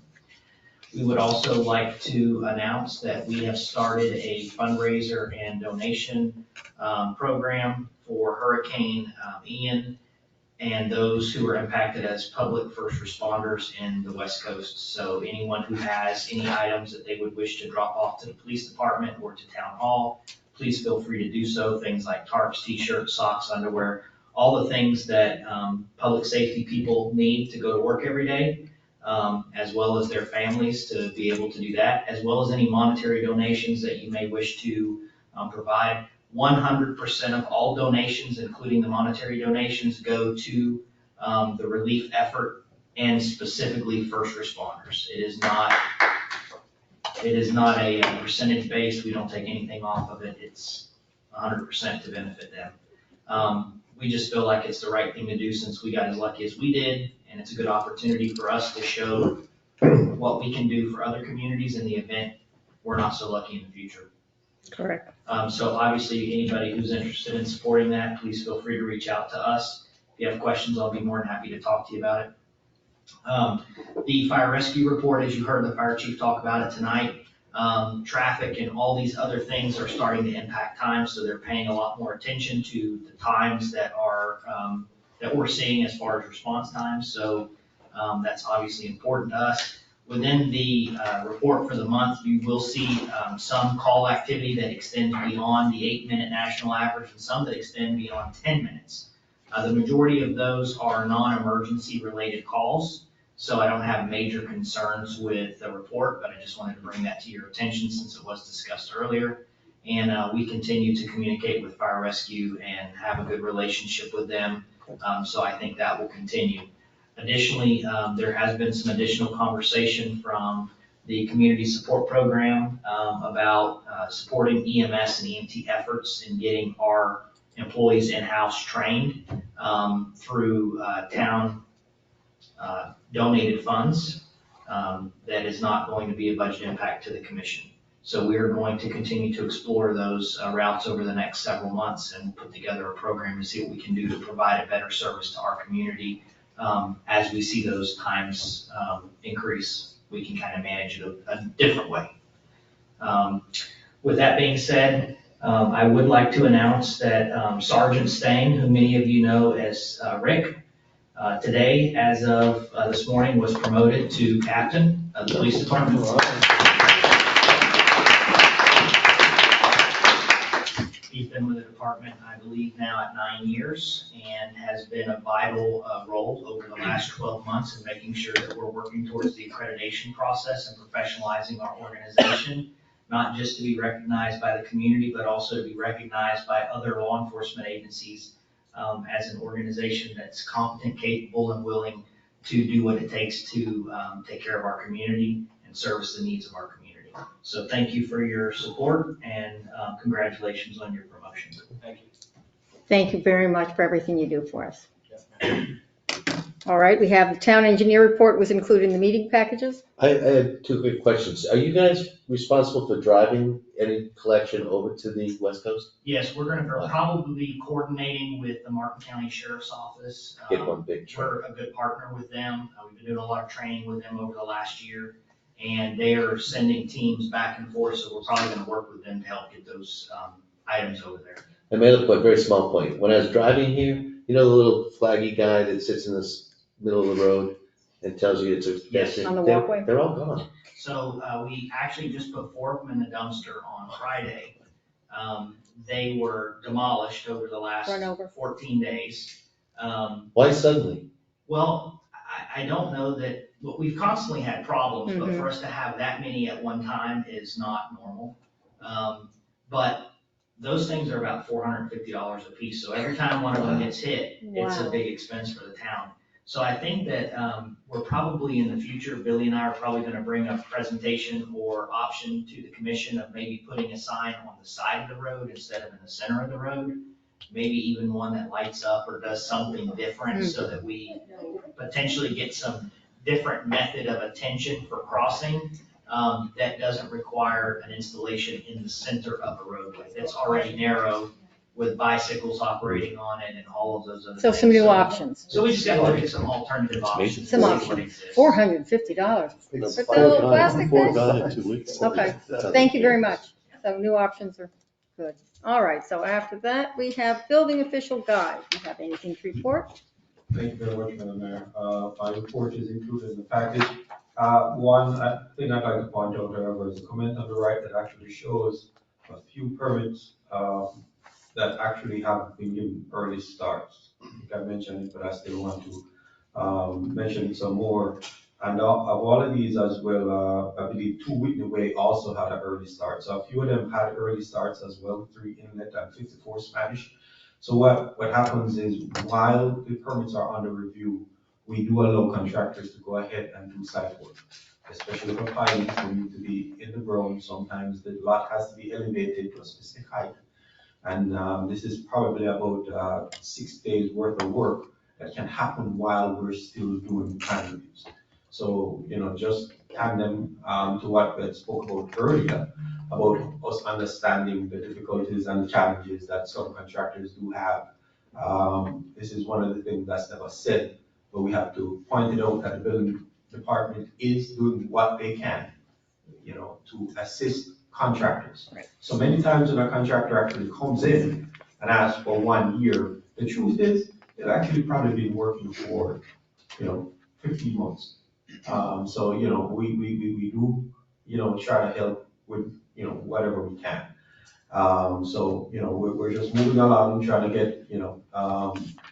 We would also like to announce that we have started a fundraiser and donation program for Hurricane Ian and those who are impacted as public first responders in the West Coast. So anyone who has any items that they would wish to drop off to the police department or to town hall, please feel free to do so. Things like tarps, t-shirts, socks, underwear, all the things that public safety people need to go to work every day, as well as their families to be able to do that, as well as any monetary donations that you may wish to provide. 100% of all donations, including the monetary donations, go to the relief effort and specifically first responders. It is not a percentage based. We don't take anything off of it. It's 100% to benefit them. We just feel like it's the right thing to do since we got as lucky as we did, and it's a good opportunity for us to show what we can do for other communities in the event we're not so lucky in the future.
Correct.
So obviously, anybody who's interested in supporting that, please feel free to reach out to us. If you have questions, I'll be more than happy to talk to you about it. The fire rescue report, as you heard the fire chief talk about it tonight, traffic and all these other things are starting to impact time, so they're paying a lot more attention to the times that are that we're seeing as far as response times. So that's obviously important to us. Within the report for the month, you will see some call activity that extends beyond the 8-minute national average and some that extend beyond 10 minutes. The majority of those are non-emergency related calls, so I don't have major concerns with the report, but I just wanted to bring that to your attention since it was discussed earlier. And we continue to communicate with fire rescue and have a good relationship with them, so I think that will continue. Additionally, there has been some additional conversation from the community support program about supporting EMS and EMT efforts in getting our employees in-house trained through town donated funds. That is not going to be a budget impact to the commission. So we are going to continue to explore those routes over the next several months and put together a program to see what we can do to provide a better service to our community. As we see those times increase, we can kind of manage it a different way. With that being said, I would like to announce that Sergeant Stang, who many of you know as Rick, today, as of this morning, was promoted to captain of the police department. He's been with the department, I believe, now at 9 years and has been a vital role over the last 12 months in making sure that we're working towards the accreditation process and professionalizing our organization, not just to be recognized by the community, but also to be recognized by other law enforcement agencies as an organization that's competent, capable, and willing to do what it takes to take care of our community and service the needs of our community. So thank you for your support and congratulations on your promotion.
Thank you.
Thank you very much for everything you do for us. All right, we have the town engineer report was included in the meeting packages.
I have two quick questions. Are you guys responsible for driving any collection over to the West Coast?
Yes, we're probably be coordinating with the Martin County Sheriff's Office.
Get one big truck.
We're a good partner with them. We've been doing a lot of training with them over the last year. And they are sending teams back and forth, so we're probably gonna work with them to help get those items over there.
I made a point, very small point. When I was driving here, you know the little flaggy guy that sits in this middle of the road and tells you it's a
Yes.
On the walkway?
They're all gone.
So we actually just put 4 of them in the dumpster on Friday. They were demolished over the last
Run over.
14 days.
Why suddenly?
Well, I don't know that, we've constantly had problems, but
Mhm.
for us to have that many at one time is not normal. But those things are about $450 a piece, so every time one of them gets hit, it's a
Wow.
big expense for the town. So I think that we're probably in the future, Billy and I are probably gonna bring a presentation or option to the commission of maybe putting a sign on the side of the road instead of in the center of the road. Maybe even one that lights up or does something different so that we potentially get some different method of attention for crossing that doesn't require an installation in the center of a roadway. That's already narrow with bicycles operating on it and all of those other
So
things.
some new options.
So we just gotta look at some alternative options.
Some
to see what
options.
exists.
$450.
It's
With the little plastic
four
thing?
gone in 2 weeks.
Okay, thank you very much. So new options are good. All right, so after that, we have building official guide. Do you have anything to report?
Thank you very much, Madam Mayor. My report is included in the package. One thing I'd like to point out, however, is a comment on the right that actually shows a few permits that actually have been given early starts. I think I mentioned it, but I still want to mention some more. And of all of these as well, I believe 2 Whitney Way also had an early start. So a few of them had early starts as well, 3 Inlet and 54 Spanish. So what happens is while the permits are under review, we do allow contractors to go ahead and do site work, especially for pilings. They need to be in the ground. Sometimes the lot has to be elevated to a specific height. And this is probably about 6 days worth of work that can happen while we're still doing plan reviews. So, just tandem to what we had spoke about earlier, about us understanding the difficulties and the challenges that some contractors do have. This is one of the things that's never said, but we have to point it out that the building department is doing what they can, to assist contractors.
Right.
So many times when a contractor actually comes in and asks for 1 year, the truth is, they've actually probably been working for, 15 months. So, we do, try to help with, whatever we can. So, we're just moving along, trying to get,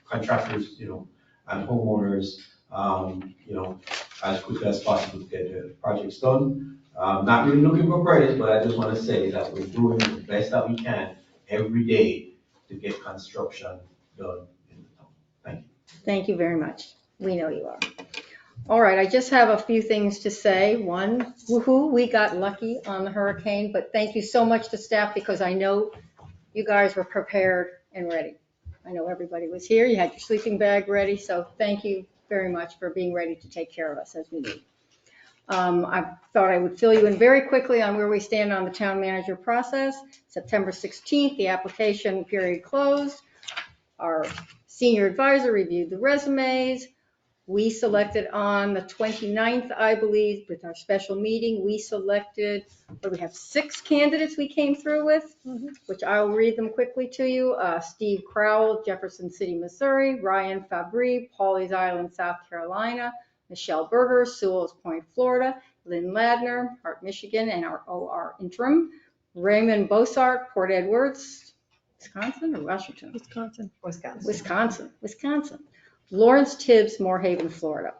contractors, and homeowners, as quickly as possible to get the projects done. Not really looking for praise, but I just want to say that we're doing the best that we can every day to get construction done in the town. Thank you.
Thank you very much. We know you are. All right, I just have a few things to say. One, woohoo, we got lucky on the hurricane, but thank you so much to staff because I know you guys were prepared and ready. I know everybody was here. You had your sleeping bag ready, so thank you very much for being ready to take care of us as we need. I thought I would fill you in very quickly on where we stand on the town manager process. September 16th, the application period closed. Our senior advisor reviewed the resumes. We selected on the 29th, I believe, with our special meeting, we selected, we have 6 candidates we came through with, which I'll read them quickly to you. Steve Crowell, Jefferson City, Missouri; Ryan Fabry, Pawleys Island, South Carolina; Michelle Berger, Sewell's Point, Florida; Lynn Ladner, Hart, Michigan, and our OR interim; Raymond Bossart, Port Edwards, Wisconsin or Washington? Wisconsin. Lawrence Tibbs, Moorhaven, Florida.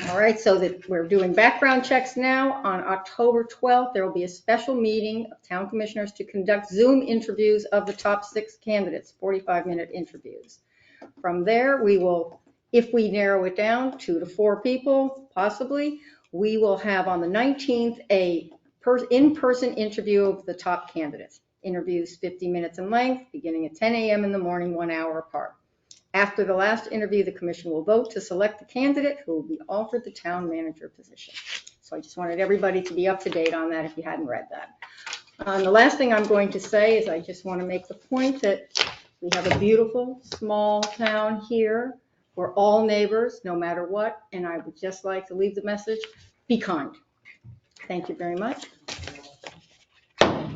All right, so that we're doing background checks now. On October 12th, there will be a special meeting of town commissioners to conduct Zoom interviews of the top 6 candidates, 45-minute interviews. From there, we will, if we narrow it down, 2 to 4 people, possibly, we will have on the 19th a in-person interview of the top candidates. Interviews 50 minutes in length, beginning at 10 a.m. in the morning, 1 hour apart. After the last interview, the commission will vote to select the candidate who will be offered the town manager position. So I just wanted everybody to be up to date on that if you hadn't read that. The last thing I'm going to say is I just want to make the point that we have a beautiful small town here. We're all neighbors, no matter what, and I would just like to leave the message, be kind. Thank you very much.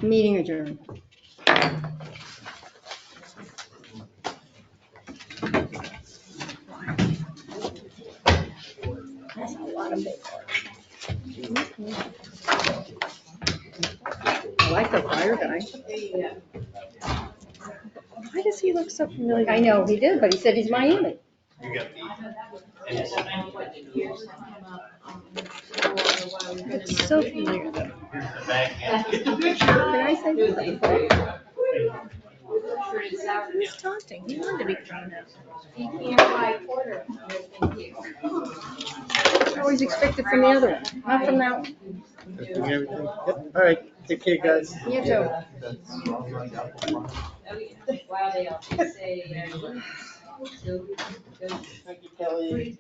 Meeting adjourned. That's a lot of paper. I like the fire guy.
Why does he look so familiar?
I know, he did, but he said he's Miami.
You got
It's so familiar though.
the back.
Can I say something?
He's taunting. He wanted to be thrown out.
I always expect it from the other one, not from that one.
Doing everything? Yep. All right. Take care, guys.
You too.
Thank you, Kelly.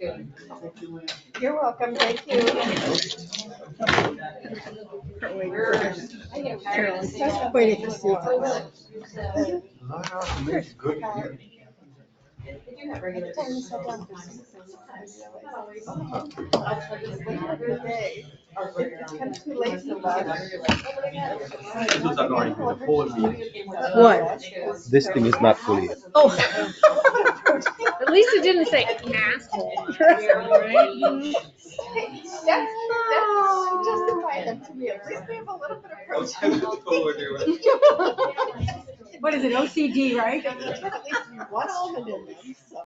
You're welcome, thank you.
Carolyn, waiting for Steve. What?
This thing is not fully.
Oh.
At least it didn't say asshole. Right?
That's justifying them to me, at least they have a little bit of protein.
What is it, OCD, right?
At least one almond in them.